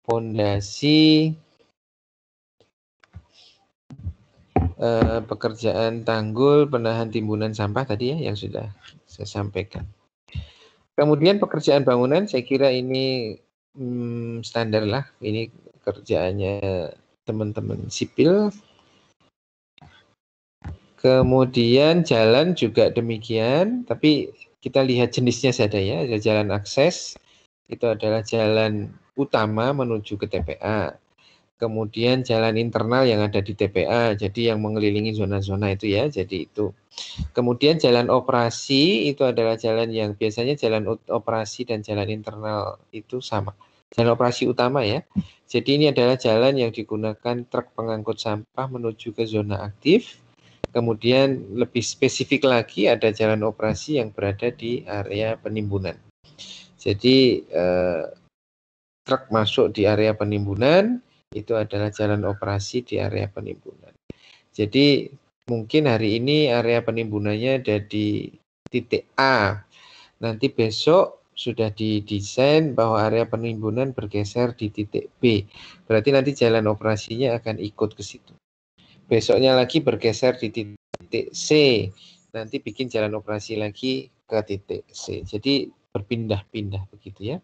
pondasi, pekerjaan tanggul, penahan timbunan sampah tadi ya yang sudah saya sampaikan. Kemudian pekerjaan bangunan, saya kira ini standar lah, ini kerjaannya teman-teman sipil. Kemudian jalan juga demikian, tapi kita lihat jenisnya saja ya. Ada jalan akses, itu adalah jalan utama menuju ke TPA. Kemudian jalan internal yang ada di TPA, jadi yang mengelilingi zona-zona itu ya, jadi itu. Kemudian jalan operasi itu adalah jalan yang biasanya jalan operasi dan jalan internal itu sama. Jalan operasi utama ya. Jadi ini adalah jalan yang digunakan truk pengangkut sampah menuju ke zona aktif. Kemudian lebih spesifik lagi ada jalan operasi yang berada di area penimbunan. Jadi truk masuk di area penimbunan, itu adalah jalan operasi di area penimbunan. Jadi mungkin hari ini area penimbunannya ada di titik A. Nanti besok sudah didesain bahwa area penimbunan bergeser di titik B. Berarti nanti jalan operasinya akan ikut ke situ. Besoknya lagi bergeser di titik C, nanti bikin jalan operasi lagi ke titik C. Jadi berpindah-pindah begitu ya.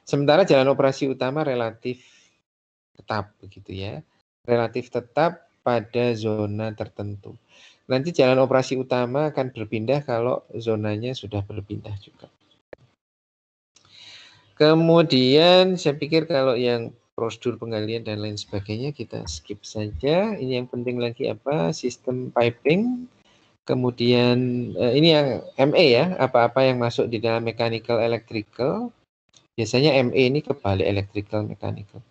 Sementara jalan operasi utama relatif tetap begitu ya. Relatif tetap pada zona tertentu. Nanti jalan operasi utama akan berpindah kalau zonanya sudah berpindah juga. Kemudian saya pikir kalau yang prosedur penggalian dan lain sebagainya kita skip saja. Ini yang penting lagi apa? Sistem piping. Kemudian ini yang ME ya, apa-apa yang masuk di dalam mechanical electrical. Biasanya ME ini kebalik electrical mechanical.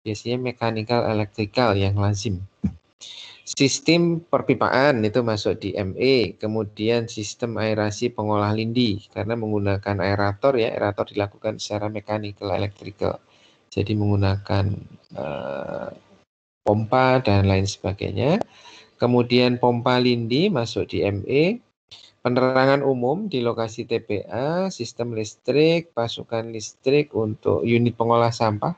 Biasanya mechanical electrical yang lazim. Sistem perpipaan itu masuk di ME, kemudian sistem aerasi pengolah lindi karena menggunakan aerator ya, aerator dilakukan secara mechanical electrical. Jadi menggunakan pompa dan lain sebagainya. Kemudian pompa lindi masuk di ME, penerangan umum di lokasi TPA, sistem listrik, pasukan listrik untuk unit pengolah sampah.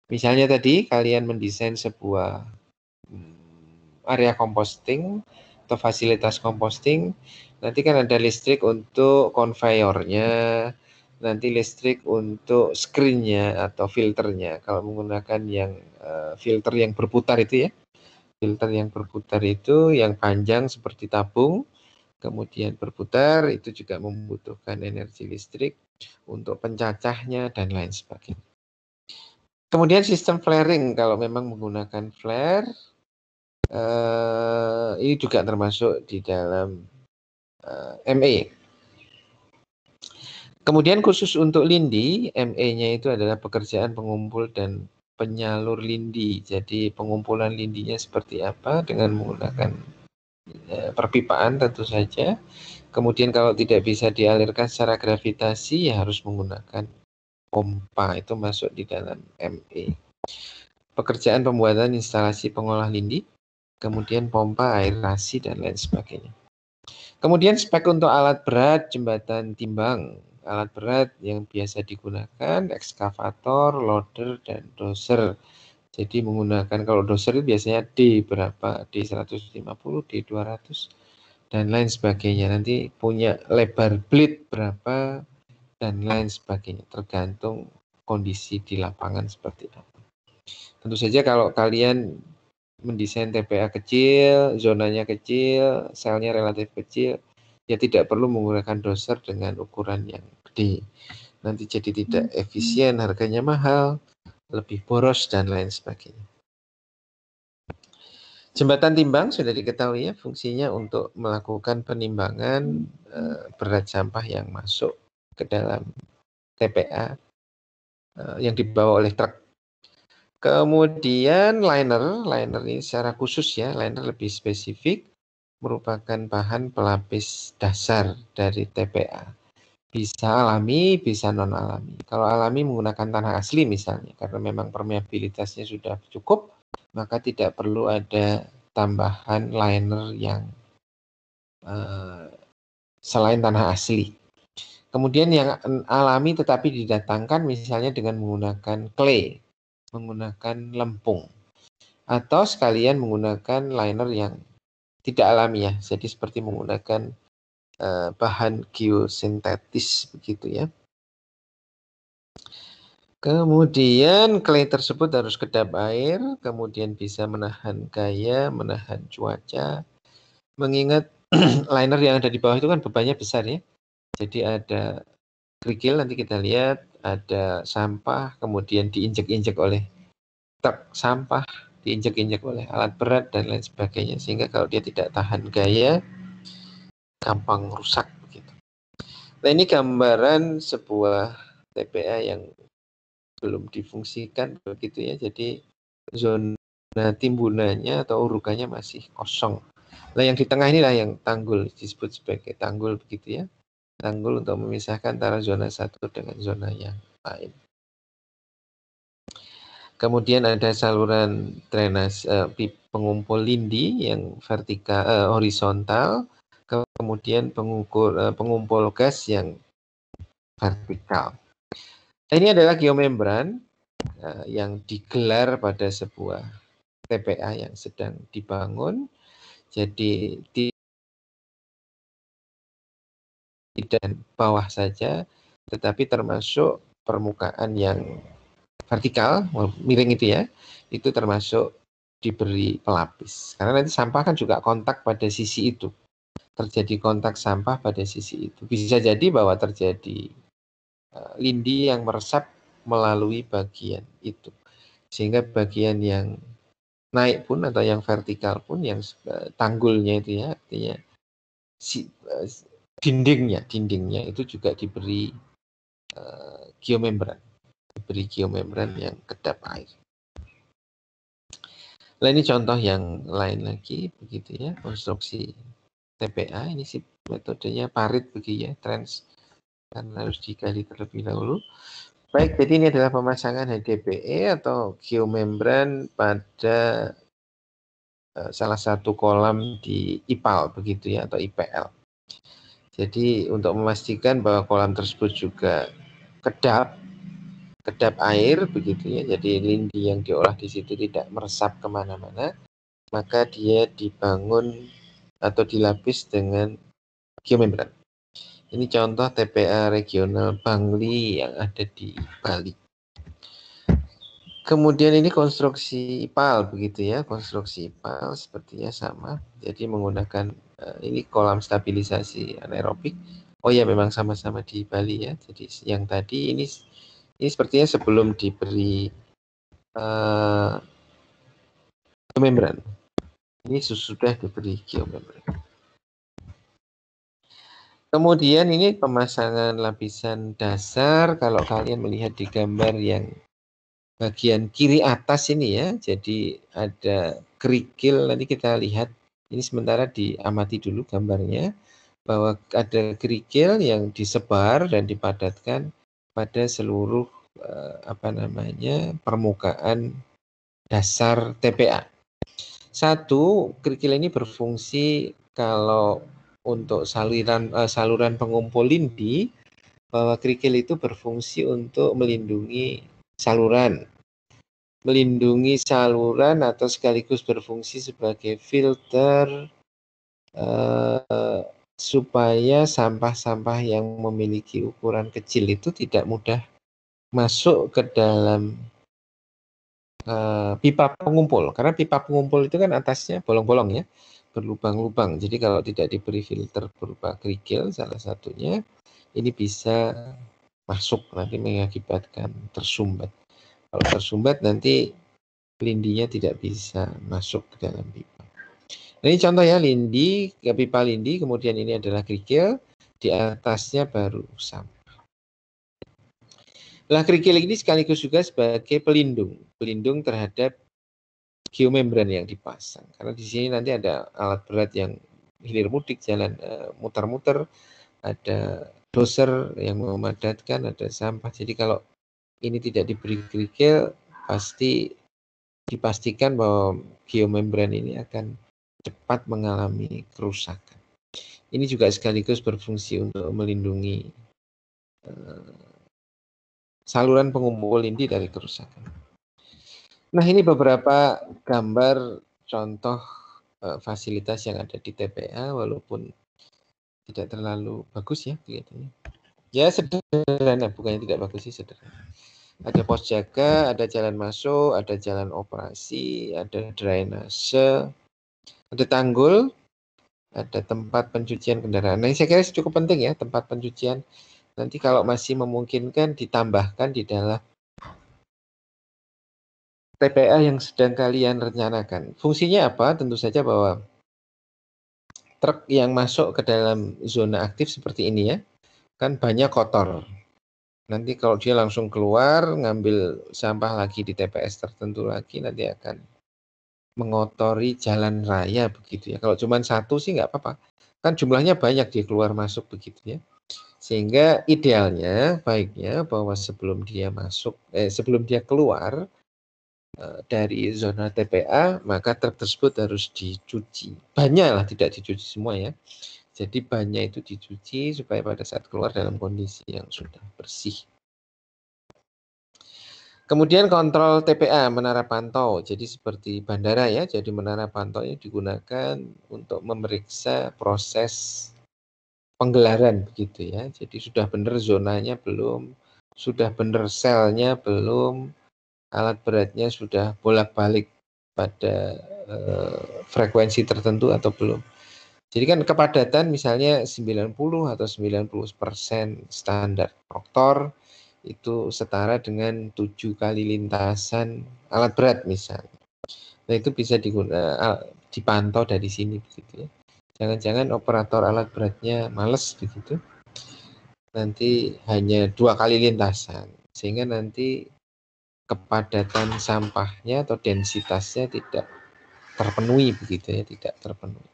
Misalnya tadi kalian mendesain sebuah area composting atau fasilitas composting, nanti kan ada listrik untuk konveyornya, nanti listrik untuk screennya atau filternya. Kalau menggunakan yang filter yang berputar itu ya, filter yang berputar itu yang panjang seperti tabung, kemudian berputar, itu juga membutuhkan energi listrik untuk pencacahnya dan lain sebagainya. Kemudian sistem flaring, kalau memang menggunakan flare, ini juga termasuk di dalam ME. Kemudian khusus untuk lindi, ME-nya itu adalah pekerjaan pengumpul dan penyalur lindi. Jadi pengumpulan lindinya seperti apa dengan menggunakan perpipaan tentu saja. Kemudian kalau tidak bisa dialirkan secara gravitasi ya harus menggunakan pompa, itu masuk di dalam ME. Pekerjaan pembuatan instalasi pengolah lindi, kemudian pompa aerasi dan lain sebagainya. Kemudian spek untuk alat berat, jembatan timbang. Alat berat yang biasa digunakan, ekskavator, loader, dan dozer. Jadi menggunakan, kalau dozer itu biasanya D berapa, D150, D200, dan lain sebagainya. Nanti punya lebar blade berapa, dan lain sebagainya. Tergantung kondisi di lapangan seperti apa. Tentu saja kalau kalian mendesain TPA kecil, zonanya kecil, selnya relatif kecil, ya tidak perlu menggunakan doser dengan ukuran yang gede. Nanti jadi tidak efisien, harganya mahal, lebih boros, dan lain sebagainya. Jembatan timbang sudah diketahui ya, fungsinya untuk melakukan penimbangan berat sampah yang masuk ke dalam TPA yang dibawa oleh truk. Kemudian liner ini secara khusus ya, liner lebih spesifik, merupakan bahan pelapis dasar dari TPA. Bisa alami, bisa non-alami. Kalau alami menggunakan tanah asli misalnya, karena memang permeabilitasnya sudah cukup, maka tidak perlu ada tambahan liner yang selain tanah asli. Kemudian yang alami tetapi didatangkan misalnya dengan menggunakan clay, menggunakan lempung, atau sekalian menggunakan liner yang tidak alami ya, jadi seperti menggunakan bahan geosintetis begitu ya. Kemudian clay tersebut harus kedap air, kemudian bisa menahan gaya, menahan cuaca. Mengingat liner yang ada di bawah itu kan bebannya besar ya. Jadi ada kerikil, nanti kita lihat ada sampah, kemudian diinjek-injek oleh truk sampah, diinjek-injek oleh alat berat dan lain sebagainya, sehingga kalau dia tidak tahan gaya gampang rusak begitu. Nah, ini gambaran sebuah TPA yang belum difungsikan begitu ya. Jadi zona timbunannya atau urukannya masih kosong. Nah, yang di tengah inilah yang tanggul, disebut sebagai tanggul begitu ya. Tanggul untuk memisahkan antara zona satu dengan zona yang lain. Kemudian ada saluran drainase pengumpul lindi yang vertikal, horizontal. Kemudian pengumpul gas yang vertikal. Ini adalah geomembran yang digelar pada sebuah TPA yang sedang dibangun. Jadi tidak bawah saja, tetapi termasuk permukaan yang vertikal, miring itu ya, itu termasuk diberi pelapis. Karena nanti sampah kan juga kontak pada sisi itu. Terjadi kontak sampah pada sisi itu. Bisa jadi bahwa terjadi lindi yang meresap melalui bagian itu. Sehingga bagian yang naik pun atau yang vertikal pun, yang tanggulnya itu ya, artinya dindingnya itu juga diberi geomembran. Diberi geomembran yang kedap air. Nah, ini contoh yang lain lagi begitu ya, konstruksi TPA. Ini sih metodenya parit begitu ya, trans, karena harus digali terlebih dahulu. Baik, jadi ini adalah pemasangan HDPE atau geomembran pada salah satu kolam di IPAL begitu ya, atau IPL. Jadi untuk memastikan bahwa kolam tersebut juga kedap air begitu ya, jadi lindi yang diolah di situ tidak meresap kemana-mana, maka dia dibangun atau dilapis dengan geomembran. Ini contoh TPA regional Bangli yang ada di Bali. Kemudian ini konstruksi IPAL begitu ya, konstruksi IPAL sepertinya sama. Jadi menggunakan ini kolam stabilisasi anaerobik. Oh ya, memang sama-sama di Bali ya. Jadi yang tadi ini sepertinya sebelum diberi geomembran. Ini sudah diberi geomembran. Kemudian ini pemasangan lapisan dasar. Kalau kalian melihat di gambar yang bagian kiri atas ini ya, jadi ada kerikil. Nanti kita lihat, ini sementara diamati dulu gambarnya, bahwa ada kerikil yang disebar dan dipadatkan pada seluruh permukaan dasar TPA. Satu, kerikil ini berfungsi kalau untuk saluran pengumpul lindi, bahwa kerikil itu berfungsi untuk melindungi saluran atau sekaligus berfungsi sebagai filter supaya sampah-sampah yang memiliki ukuran kecil itu tidak mudah masuk ke dalam pipa pengumpul. Karena pipa pengumpul itu kan atasnya bolong-bolong ya, berlubang-lubang. Jadi kalau tidak diberi filter berupa kerikil salah satunya, ini bisa masuk, nanti mengakibatkan tersumbat. Kalau tersumbat nanti lindinya tidak bisa masuk ke dalam pipa. Nah, ini contoh ya, lindi, pipa lindi, kemudian ini adalah kerikil, di atasnya baru sampah. Nah, kerikil ini sekaligus juga sebagai pelindung terhadap geomembran yang dipasang. Karena di sini nanti ada alat berat yang hilir mudik, jalan muter-muter, ada doser yang memadatkan, ada sampah. Jadi kalau ini tidak diberi kerikil, pasti dipastikan bahwa geomembran ini akan cepat mengalami kerusakan. Ini juga sekaligus berfungsi untuk melindungi saluran pengumpul lindi dari kerusakan. Nah, ini beberapa gambar contoh fasilitas yang ada di TPA, walaupun tidak terlalu bagus ya kelihatannya. Ya sederhana, bukannya tidak bagus sih, sederhana. Ada pos jaga, ada jalan masuk, ada jalan operasi, ada drainase, ada tanggul, ada tempat pencucian kendaraan. Nah, ini saya kira cukup penting ya, tempat pencucian. Nanti kalau masih memungkinkan ditambahkan di dalam TPA yang sedang kalian rencanakan. Fungsinya apa? Tentu saja bahwa truk yang masuk ke dalam zona aktif seperti ini ya, kan banyak kotor. Nanti kalau dia langsung keluar, ngambil sampah lagi di TPS tertentu lagi, nanti akan mengotori jalan raya begitu ya. Kalau cuma satu sih nggak apa-apa. Kan jumlahnya banyak dia keluar masuk begitu ya. Sehingga idealnya, baiknya bahwa sebelum dia keluar dari zona TPA, maka truk tersebut harus dicuci. Banyak lah, tidak dicuci semua ya. Jadi bannya itu dicuci supaya pada saat keluar dalam kondisi yang sudah bersih. Kemudian kontrol TPA, menara pantau. Jadi seperti bandara ya, jadi menara pantau ini digunakan untuk memeriksa proses penggelaran begitu ya. Jadi sudah benar zonanya belum, sudah benar selnya belum, alat beratnya sudah bolak-balik pada frekuensi tertentu atau belum. Jadi kan kepadatan misalnya 90 atau 90% standar traktor itu setara dengan 7 kali lintasan alat berat misalnya. Nah, itu bisa dipantau dari sini begitu ya. Jangan-jangan operator alat beratnya males begitu. Nanti hanya 2 kali lintasan, sehingga nanti kepadatan sampahnya atau densitasnya tidak terpenuhi begitu ya, tidak terpenuhi.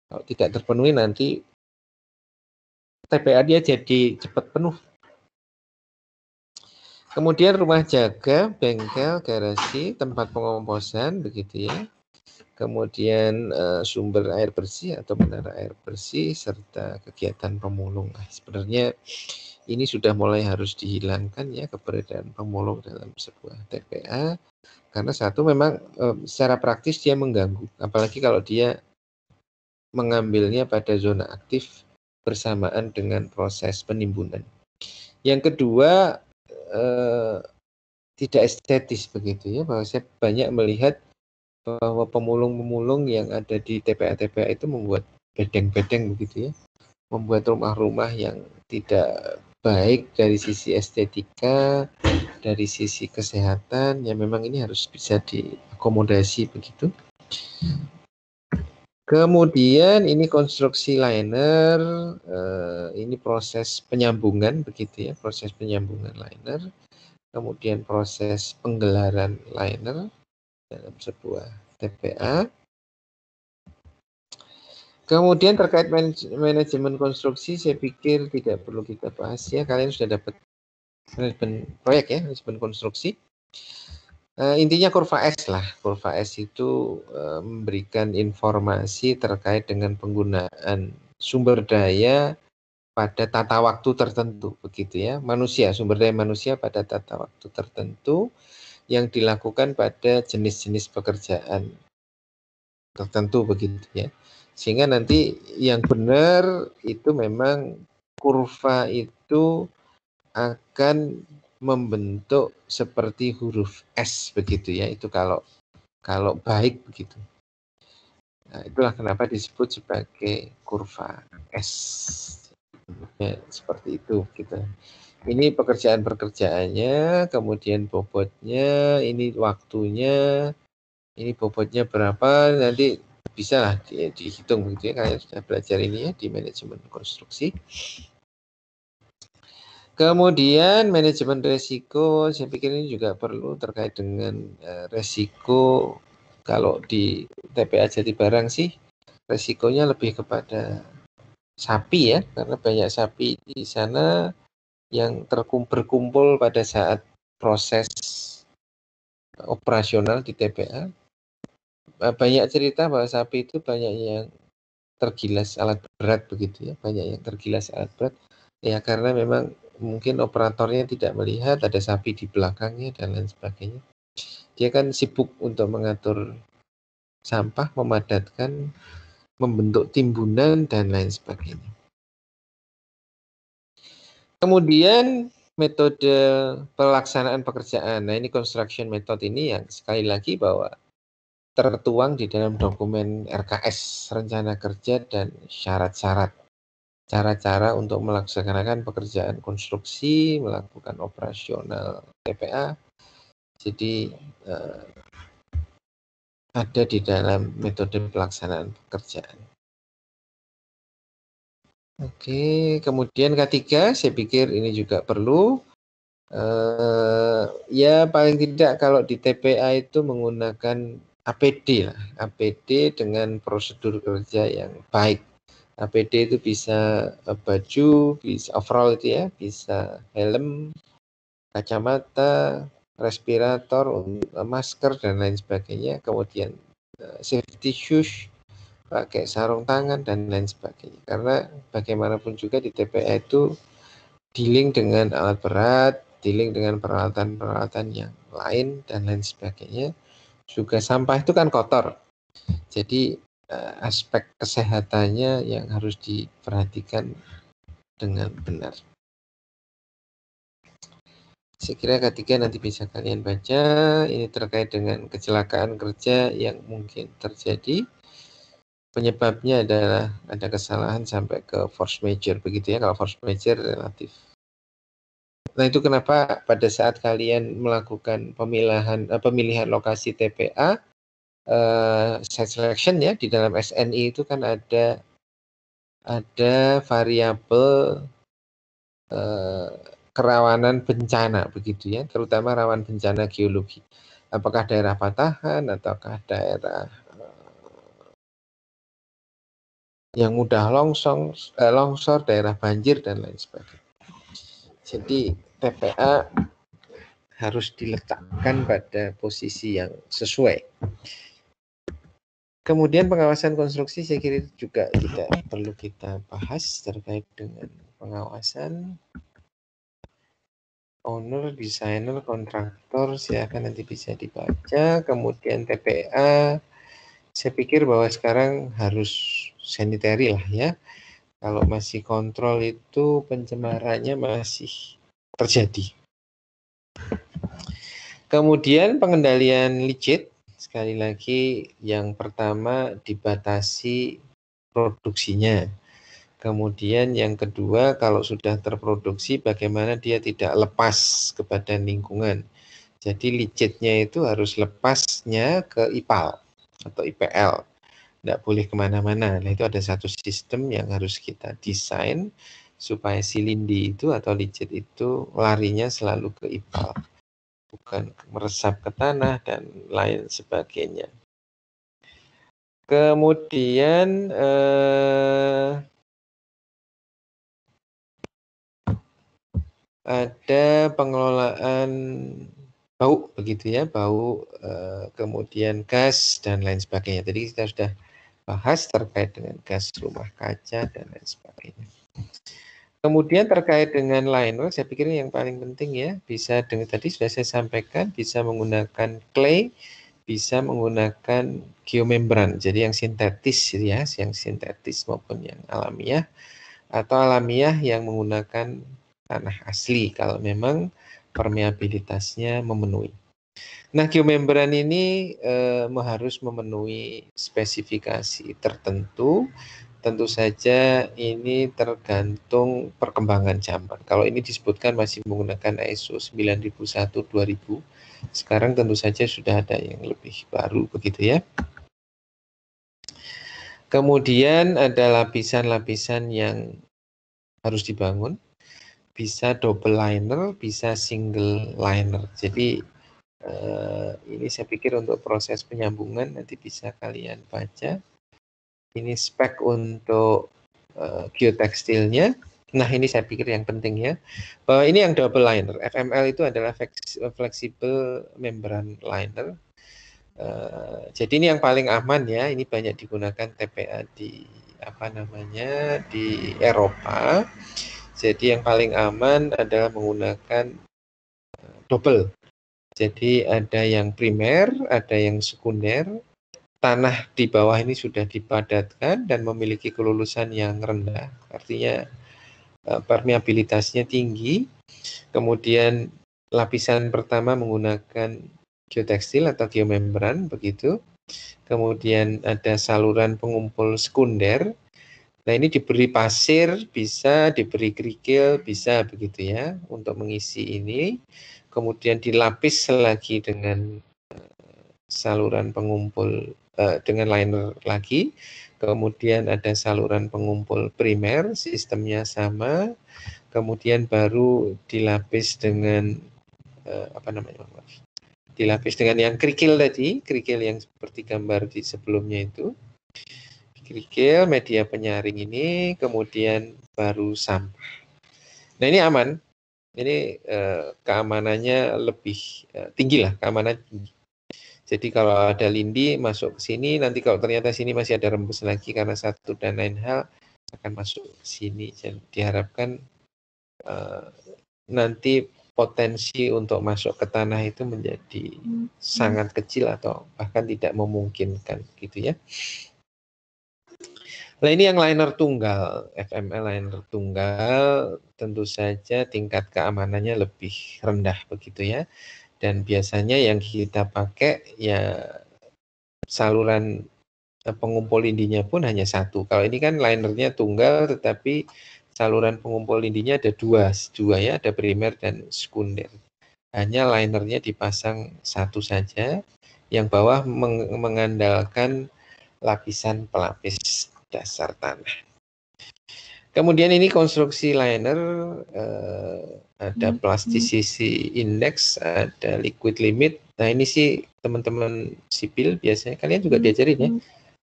Kalau tidak terpenuhi nanti TPA dia jadi cepat penuh. Kemudian rumah jaga, bengkel, garasi, tempat pengomposan begitu ya. Kemudian sumber air bersih atau menara air bersih serta kegiatan pemulung. Nah, sebenarnya ini sudah mulai harus dihilangkan ya keberadaan pemulung dalam sebuah TPA karena satu memang secara praktis dia mengganggu, apalagi kalau dia mengambilnya pada zona aktif bersamaan dengan proses penimbunan. Yang kedua tidak estetis begitu ya, bahwa saya banyak melihat bahwa pemulung-pemulung yang ada di TPA-TPA itu membuat bedeng-bedeng begitu ya, membuat rumah-rumah yang tidak baik dari sisi estetika, dari sisi kesehatan, ya memang ini harus bisa diakomodasi begitu. Kemudian ini konstruksi liner, ini proses penyambungan begitu ya, proses penyambungan liner, kemudian proses penggelaran liner dalam sebuah TPA. Kemudian terkait manajemen konstruksi, saya pikir tidak perlu kita bahas ya, kalian sudah dapat manajemen proyek ya, manajemen konstruksi. Intinya kurva S lah, kurva S itu memberikan informasi terkait dengan penggunaan sumber daya pada tata waktu tertentu, begitu ya, sumber daya manusia pada tata waktu tertentu yang dilakukan pada jenis-jenis pekerjaan tertentu, begitu ya. Sehingga nanti yang benar itu memang kurva itu akan membentuk seperti huruf S begitu ya, itu kalau baik begitu. Nah, itulah kenapa disebut sebagai kurva S. Ya, seperti itu gitu. Ini pekerjaannya, kemudian bobotnya, ini waktunya, ini bobotnya berapa, nanti bisa lah dihitung begitu ya, kalian sudah belajar ini ya di manajemen konstruksi. Kemudian manajemen resiko, saya pikir ini juga perlu terkait dengan resiko. Kalau di TPA Jatibarang sih resikonya lebih kepada sapi ya, karena banyak sapi di sana yang berkumpul pada saat proses operasional di TPA. Banyak cerita bahwa sapi itu banyak yang tergilas alat berat begitu ya, banyak yang tergilas alat berat ya, karena memang mungkin operatornya tidak melihat ada sapi di belakangnya dan lain sebagainya. Dia kan sibuk untuk mengatur sampah, memadatkan, membentuk timbunan dan lain sebagainya. Kemudian metode pelaksanaan pekerjaan. Nah, ini construction method ini yang sekali lagi bahwa tertuang di dalam dokumen RKS, rencana kerja dan syarat-syarat. Cara-cara untuk melaksanakan pekerjaan konstruksi, melakukan operasional TPA. Jadi ada di dalam metode pelaksanaan pekerjaan. Oke, kemudian ketiga, saya pikir ini juga perlu. Ya paling tidak kalau di TPA itu menggunakan APD lah, APD dengan prosedur kerja yang baik. APD itu bisa baju, bisa overall itu ya, bisa helm, kacamata, respirator, masker dan lain sebagainya. Kemudian safety shoes, pakai sarung tangan dan lain sebagainya. Karena bagaimanapun juga di TPA itu dealing dengan alat berat, dealing dengan peralatan-peralatan yang lain dan lain sebagainya. Juga sampah itu kan kotor. Jadi aspek kesehatannya yang harus diperhatikan dengan benar. Saya kira ketiga nanti bisa kalian baca. Ini terkait dengan kecelakaan kerja yang mungkin terjadi. Penyebabnya adalah ada kesalahan sampai ke force majeure begitu ya. Kalau force majeure relatif. Nah, itu kenapa pada saat kalian melakukan pemilihan lokasi TPA, site selection ya, di dalam SNI itu kan ada variabel kerawanan bencana begitu ya, terutama rawan bencana geologi. Apakah daerah patahan ataukah daerah yang mudah longsor, daerah banjir dan lain sebagainya. Jadi TPA harus diletakkan pada posisi yang sesuai. Kemudian pengawasan konstruksi saya kira juga tidak perlu kita bahas terkait dengan pengawasan. Owner, desainer, kontraktor, silakan nanti bisa dibaca. Kemudian TPA, saya pikir bahwa sekarang harus sanitary lah ya. Kalau masih kontrol itu pencemarannya masih terjadi. Kemudian pengendalian licin, sekali lagi yang pertama dibatasi produksinya. Kemudian yang kedua, kalau sudah terproduksi bagaimana dia tidak lepas kepada lingkungan. Jadi licitnya itu harus lepasnya ke IPAL atau IPL. Tidak boleh kemana-mana. Nah, itu ada satu sistem yang harus kita desain supaya si lindi itu atau licit itu larinya selalu ke IPAL. Bukan meresap ke tanah dan lain sebagainya. Kemudian ada pengelolaan bau begitu ya, bau, kemudian gas dan lain sebagainya. Tadi kita sudah bahas terkait dengan gas rumah kaca dan lain sebagainya. Kemudian terkait dengan liner, saya pikir yang paling penting ya, bisa dengan tadi sudah saya sampaikan, bisa menggunakan clay, bisa menggunakan geomembran, jadi yang sintetis ya, yang sintetis maupun yang alamiah, atau alamiah yang menggunakan tanah asli kalau memang permeabilitasnya memenuhi. Nah, geomembran ini harus memenuhi spesifikasi tertentu. Tentu saja ini tergantung perkembangan zaman. Kalau ini disebutkan masih menggunakan ISO 9001-2000, sekarang tentu saja sudah ada yang lebih baru begitu ya. Kemudian ada lapisan-lapisan yang harus dibangun. Bisa double liner, bisa single liner. Jadi ini saya pikir untuk proses penyambungan nanti bisa kalian baca. Ini spek untuk geotekstilnya. Nah, ini saya pikir yang penting ya. Bahwa ini yang double liner. FML itu adalah flexible membran liner. Jadi ini yang paling aman ya. Ini banyak digunakan TPA di di Eropa. Jadi yang paling aman adalah menggunakan double. Jadi ada yang primer, ada yang sekunder. Tanah di bawah ini sudah dipadatkan dan memiliki kelulusan yang rendah. Artinya permeabilitasnya tinggi. Kemudian lapisan pertama menggunakan geotekstil atau geomembran begitu. Kemudian ada saluran pengumpul sekunder. Nah, ini diberi pasir, bisa diberi kerikil, bisa begitu ya untuk mengisi ini. Kemudian dilapis lagi dengan saluran pengumpul dengan liner lagi. Kemudian ada saluran pengumpul primer, sistemnya sama. Kemudian baru dilapis dengan dilapis dengan yang kerikil tadi, kerikil yang seperti gambar di sebelumnya itu. Kerikil, media penyaring ini, kemudian baru sampah. Nah, ini aman. Ini keamanannya lebih tinggi lah, keamanan tinggi. Jadi kalau ada lindi masuk ke sini, nanti kalau ternyata sini masih ada rembes lagi karena satu dan lain hal akan masuk ke sini. Jadi diharapkan nanti potensi untuk masuk ke tanah itu menjadi sangat kecil atau bahkan tidak memungkinkan gitu ya. Nah, ini yang liner tunggal, FML liner tunggal, tentu saja tingkat keamanannya lebih rendah begitu ya. Dan biasanya yang kita pakai ya saluran pengumpul lindinya pun hanya satu. Kalau ini kan linernya tunggal, tetapi saluran pengumpul lindinya ada dua ya, ada primer dan sekunder. Hanya linernya dipasang satu saja, yang bawah mengandalkan lapisan pelapis dasar tanah. Kemudian ini konstruksi liner, ada plasticity index, ada liquid limit. Nah, ini sih teman-teman sipil biasanya kalian juga diajarin ya.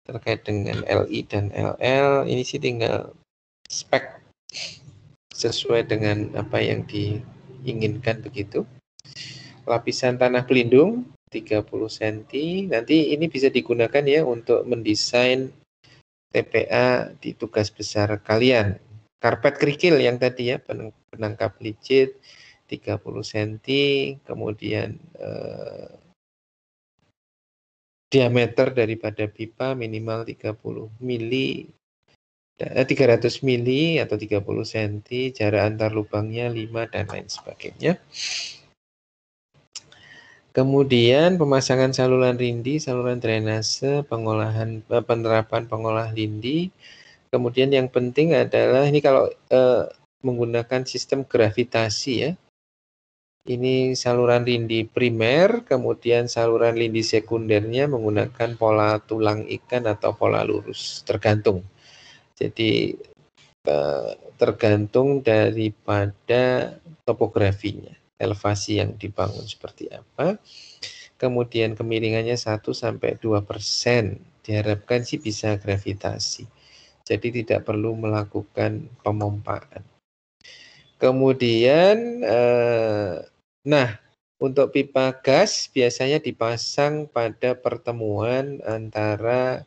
terkait dengan LI dan LL. Ini sih tinggal spek sesuai dengan apa yang diinginkan begitu. Lapisan tanah pelindung 30 cm. Nanti ini bisa digunakan ya untuk mendesain TPA di tugas besar kalian. Karpet kerikil yang tadi ya, penangkap licin 30 cm, kemudian diameter daripada pipa minimal 30 mili, 300 mili atau 30 cm, jarak antar lubangnya 5 dan lain sebagainya. Kemudian pemasangan saluran rindi, saluran drainase, penerapan pengolah lindi. Kemudian yang penting adalah ini kalau menggunakan sistem gravitasi ya. Ini saluran lindi primer, kemudian saluran lindi sekundernya menggunakan pola tulang ikan atau pola lurus, tergantung. Jadi tergantung daripada topografinya, elevasi yang dibangun seperti apa. Kemudian kemiringannya 1-2%. Diharapkan sih bisa gravitasi. Jadi tidak perlu melakukan pemompaan. Kemudian nah, untuk pipa gas biasanya dipasang pada pertemuan antara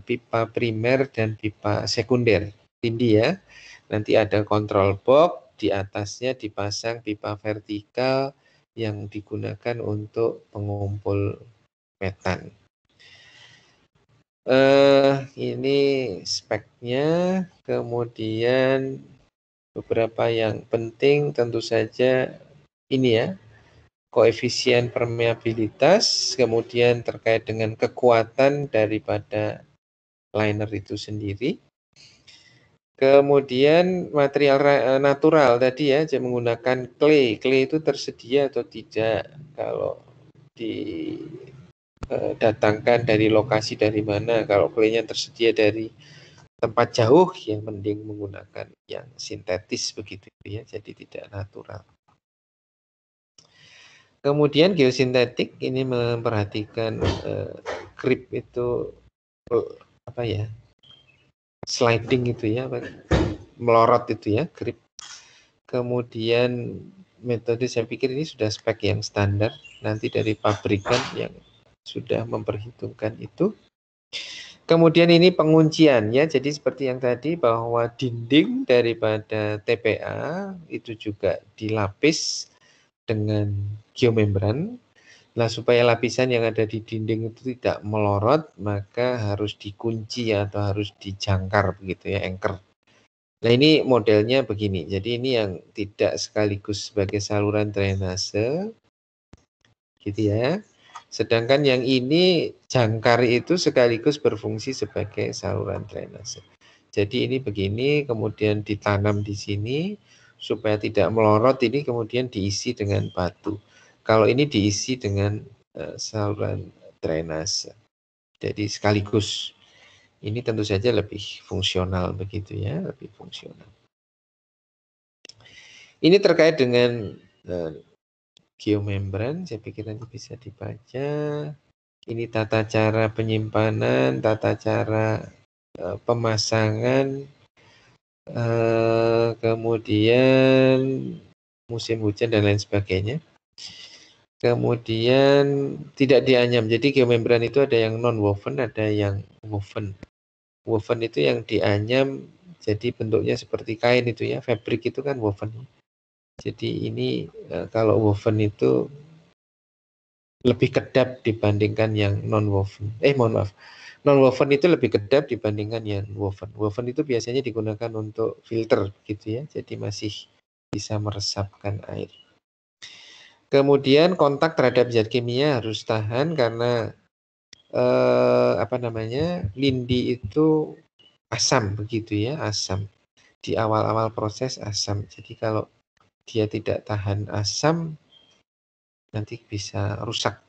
pipa primer dan pipa sekunder. Lindi ya. Nanti ada kontrol box, di atasnya dipasang pipa vertikal yang digunakan untuk pengumpul metan. Ini speknya, kemudian beberapa yang penting tentu saja ini ya, koefisien permeabilitas, kemudian terkait dengan kekuatan daripada liner itu sendiri. Kemudian material natural tadi ya, menggunakan clay. Clay itu tersedia atau tidak, kalau didatangkan dari lokasi dari mana. Kalau claynya tersedia dari tempat jauh, ya mending menggunakan yang sintetis begitu ya, jadi tidak natural. Kemudian geosintetik ini memperhatikan grip itu apa ya, sliding itu ya, melorot itu ya, grip. Kemudian metode saya pikir ini sudah spek yang standar nanti dari pabrikan yang sudah memperhitungkan itu. Kemudian ini pengunciannya, jadi seperti yang tadi bahwa dinding daripada TPA itu juga dilapis dengan geomembran. Nah, supaya lapisan yang ada di dinding itu tidak melorot, maka harus dikunci atau harus dijangkar begitu ya, anchor. Nah, ini modelnya begini. Jadi ini yang tidak sekaligus sebagai saluran drainase, gitu ya. Sedangkan yang ini jangkar itu sekaligus berfungsi sebagai saluran drainase. Jadi ini begini, kemudian ditanam di sini supaya tidak melorot, ini kemudian diisi dengan batu. Kalau ini diisi dengan saluran drainase. Jadi sekaligus. Ini tentu saja lebih fungsional begitu ya, lebih fungsional. Ini terkait dengan geomembran, saya pikir nanti bisa dibaca. Ini tata cara penyimpanan, tata cara pemasangan, kemudian musim hujan dan lain sebagainya. Kemudian tidak dianyam. Jadi geomembran itu ada yang non woven, ada yang woven. Woven itu yang dianyam, jadi bentuknya seperti kain itu ya. Fabric itu kan woven. Jadi ini kalau woven itu lebih kedap dibandingkan yang non woven. Non woven itu lebih kedap dibandingkan yang woven. Woven itu biasanya digunakan untuk filter gitu ya. Jadi masih bisa meresapkan air. Kemudian kontak terhadap zat kimia harus tahan karena lindi itu asam begitu ya, asam. Di awal-awal proses asam. Jadi kalau dia tidak tahan asam nanti bisa rusak.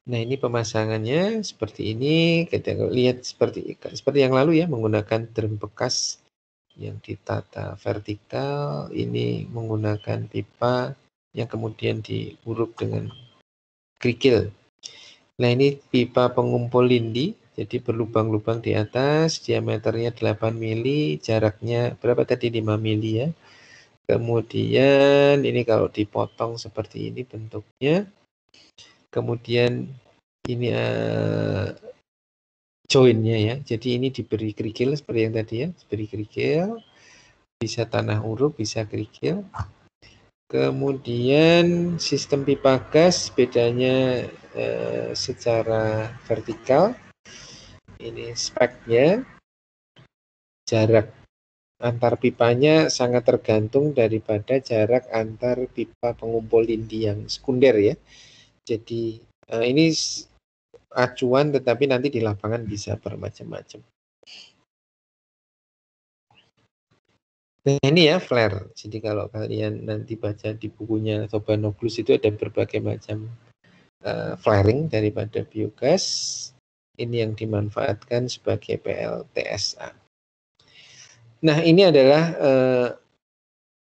Nah, ini pemasangannya seperti ini. Kita lihat seperti yang lalu ya, menggunakan drum bekas yang ditata vertikal. Ini menggunakan pipa yang kemudian diuruk dengan kerikil. Nah, ini pipa pengumpul lindi, jadi berlubang-lubang di atas, diameternya 8 mili, jaraknya berapa tadi? 5 mili ya. Kemudian ini kalau dipotong seperti ini bentuknya. Kemudian ini joinnya ya. Jadi ini diberi kerikil seperti yang tadi ya, diberi kerikil. Bisa tanah urup, bisa kerikil. Kemudian sistem pipa gas bedanya secara vertikal. Ini speknya, jarak antar pipanya sangat tergantung daripada jarak antar pipa pengumpul lindi yang sekunder ya. Jadi ini acuan, tetapi nanti di lapangan bisa bermacam-macam. Nah, ini ya flare. Jadi kalau kalian nanti baca di bukunya Sobanoglus itu ada berbagai macam flaring daripada biogas. Ini yang dimanfaatkan sebagai PLTSA. Nah, ini adalah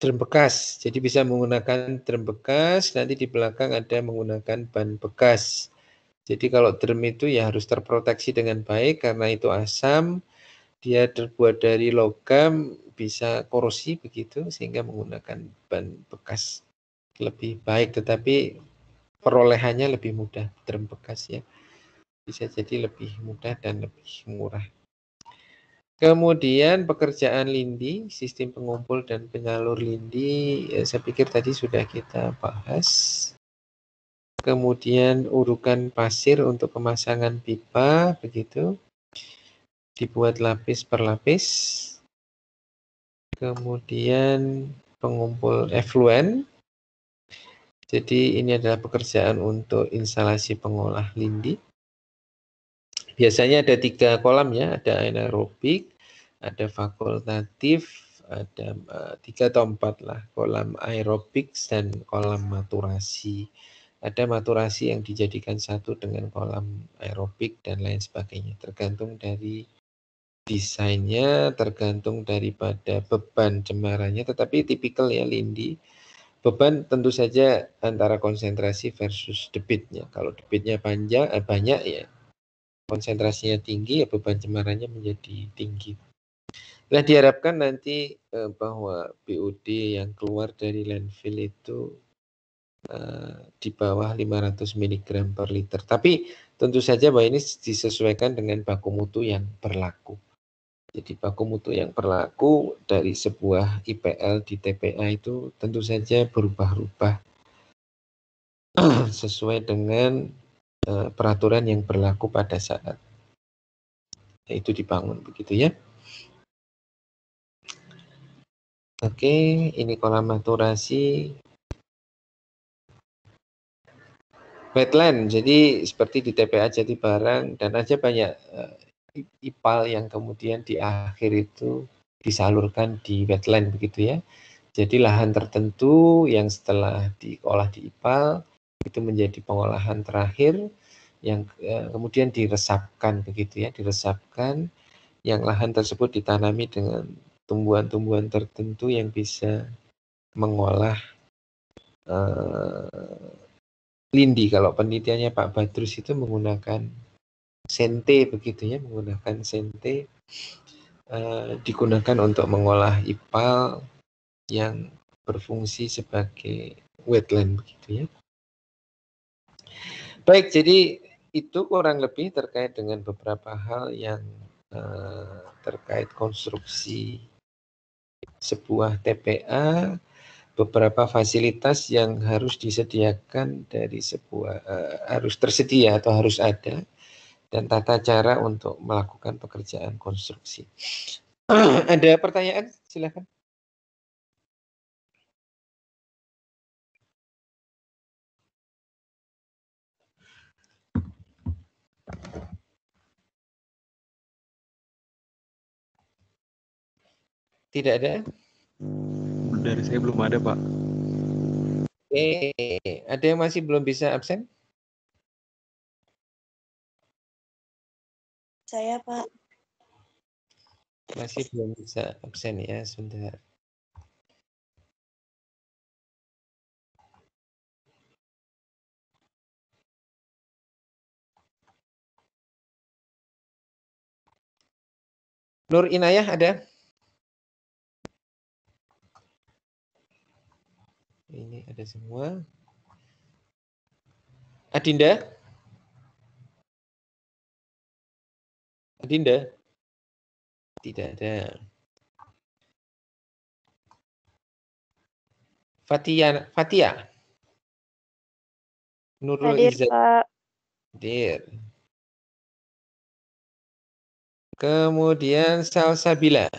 drum bekas. Jadi bisa menggunakan drum bekas, nanti di belakang ada menggunakan ban bekas. Jadi kalau drum itu ya harus terproteksi dengan baik karena itu asam, dia terbuat dari logam, bisa korosi begitu, sehingga menggunakan ban bekas lebih baik, tetapi perolehannya lebih mudah drum bekas ya. Bisa jadi lebih mudah dan lebih murah. Kemudian pekerjaan lindi, sistem pengumpul dan penyalur lindi, ya saya pikir tadi sudah kita bahas. Kemudian urukan pasir untuk pemasangan pipa, begitu. Dibuat lapis per lapis. Kemudian pengumpul efluen. Jadi ini adalah pekerjaan untuk instalasi pengolah lindi. Biasanya ada 3 kolam ya, ada anaerobik, ada fakultatif, ada 3 atau 4 lah, kolam aerobik dan kolam maturasi. Ada maturasi yang dijadikan satu dengan kolam aerobik dan lain sebagainya, tergantung dari desainnya, tergantung daripada beban cemarannya, tetapi tipikal ya lindi. Beban tentu saja antara konsentrasi versus debitnya. Kalau debitnya banyak ya konsentrasinya tinggi, ya beban cemarannya menjadi tinggi. Nah, diharapkan nanti bahwa BOD yang keluar dari landfill itu di bawah 500 mg per liter. Tapi tentu saja bahwa ini disesuaikan dengan baku mutu yang berlaku. Jadi baku mutu yang berlaku dari sebuah IPL di TPA itu tentu saja berubah-ubah sesuai dengan peraturan yang berlaku pada saat itu dibangun, begitu ya. Oke, ini kolam maturasi. Wetland, jadi seperti di TPA Jatibarang dan aja banyak IPAL yang kemudian di akhir itu disalurkan di wetland begitu ya. Jadi lahan tertentu yang setelah diolah di IPAL itu menjadi pengolahan terakhir yang kemudian diresapkan begitu ya, diresapkan, yang lahan tersebut ditanami dengan tumbuhan-tumbuhan tertentu yang bisa mengolah lindi. Kalau penelitiannya Pak Badrus itu menggunakan sente begitu ya, menggunakan sente digunakan untuk mengolah IPAL yang berfungsi sebagai wetland begitu ya. Baik, jadi itu kurang lebih terkait dengan beberapa hal yang terkait konstruksi sebuah TPA, beberapa fasilitas yang harus disediakan dari sebuah harus tersedia atau harus ada, dan tata cara untuk melakukan pekerjaan konstruksi. Ada pertanyaan? Silakan. Tidak ada? Dari saya belum ada, Pak. Ada yang masih belum bisa absen? Saya, Pak. Masih belum bisa absen ya, sebentar. Nur Inayah ada? Ini ada semua. Adinda? Adinda? Tidak ada. Fatia? Nurul Hadir, Izzat? Pak. Hadir. Kemudian Salsabila?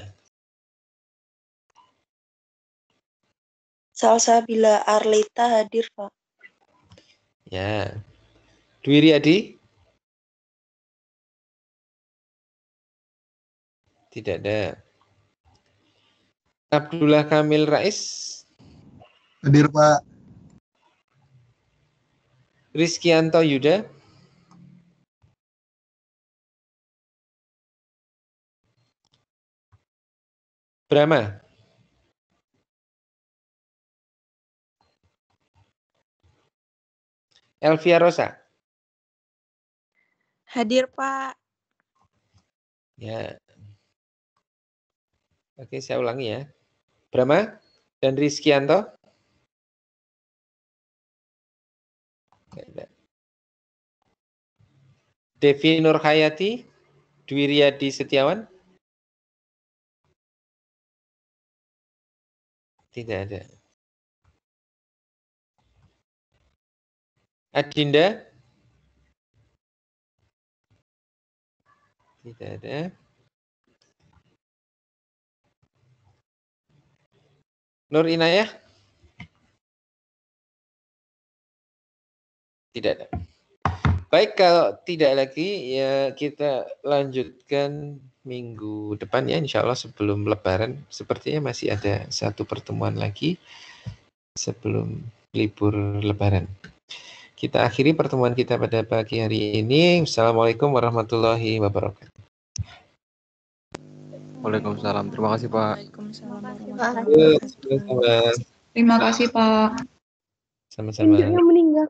Salsabila Arlita hadir, Pak. Ya. Dwi Riyadi? Tidak ada. Abdullah Kamil Rais? Hadir, Pak. Rizkianto Yuda? Brahma? Elvia Rosa? Hadir, Pak. Ya. Oke, saya ulangi ya. Brahma dan Rizkianto? Tidak ada. Devi Nurhayati? Dwi Riyadi Setiawan? Tidak ada. Adinda? Tidak ada. Nur Inayah? Tidak ada. Baik, kalau tidak lagi ya kita lanjutkan minggu depan ya, insya Allah sebelum Lebaran. Sepertinya masih ada satu pertemuan lagi sebelum libur Lebaran. Kita akhiri pertemuan kita pada pagi hari ini. Assalamualaikum warahmatullahi wabarakatuh. Waalaikumsalam. Terima kasih, Pak. Waalaikumsalam Sama-sama. warahmatullahi wabarakatuh. Terima kasih, Pak. Sama-sama. Yang meninggal.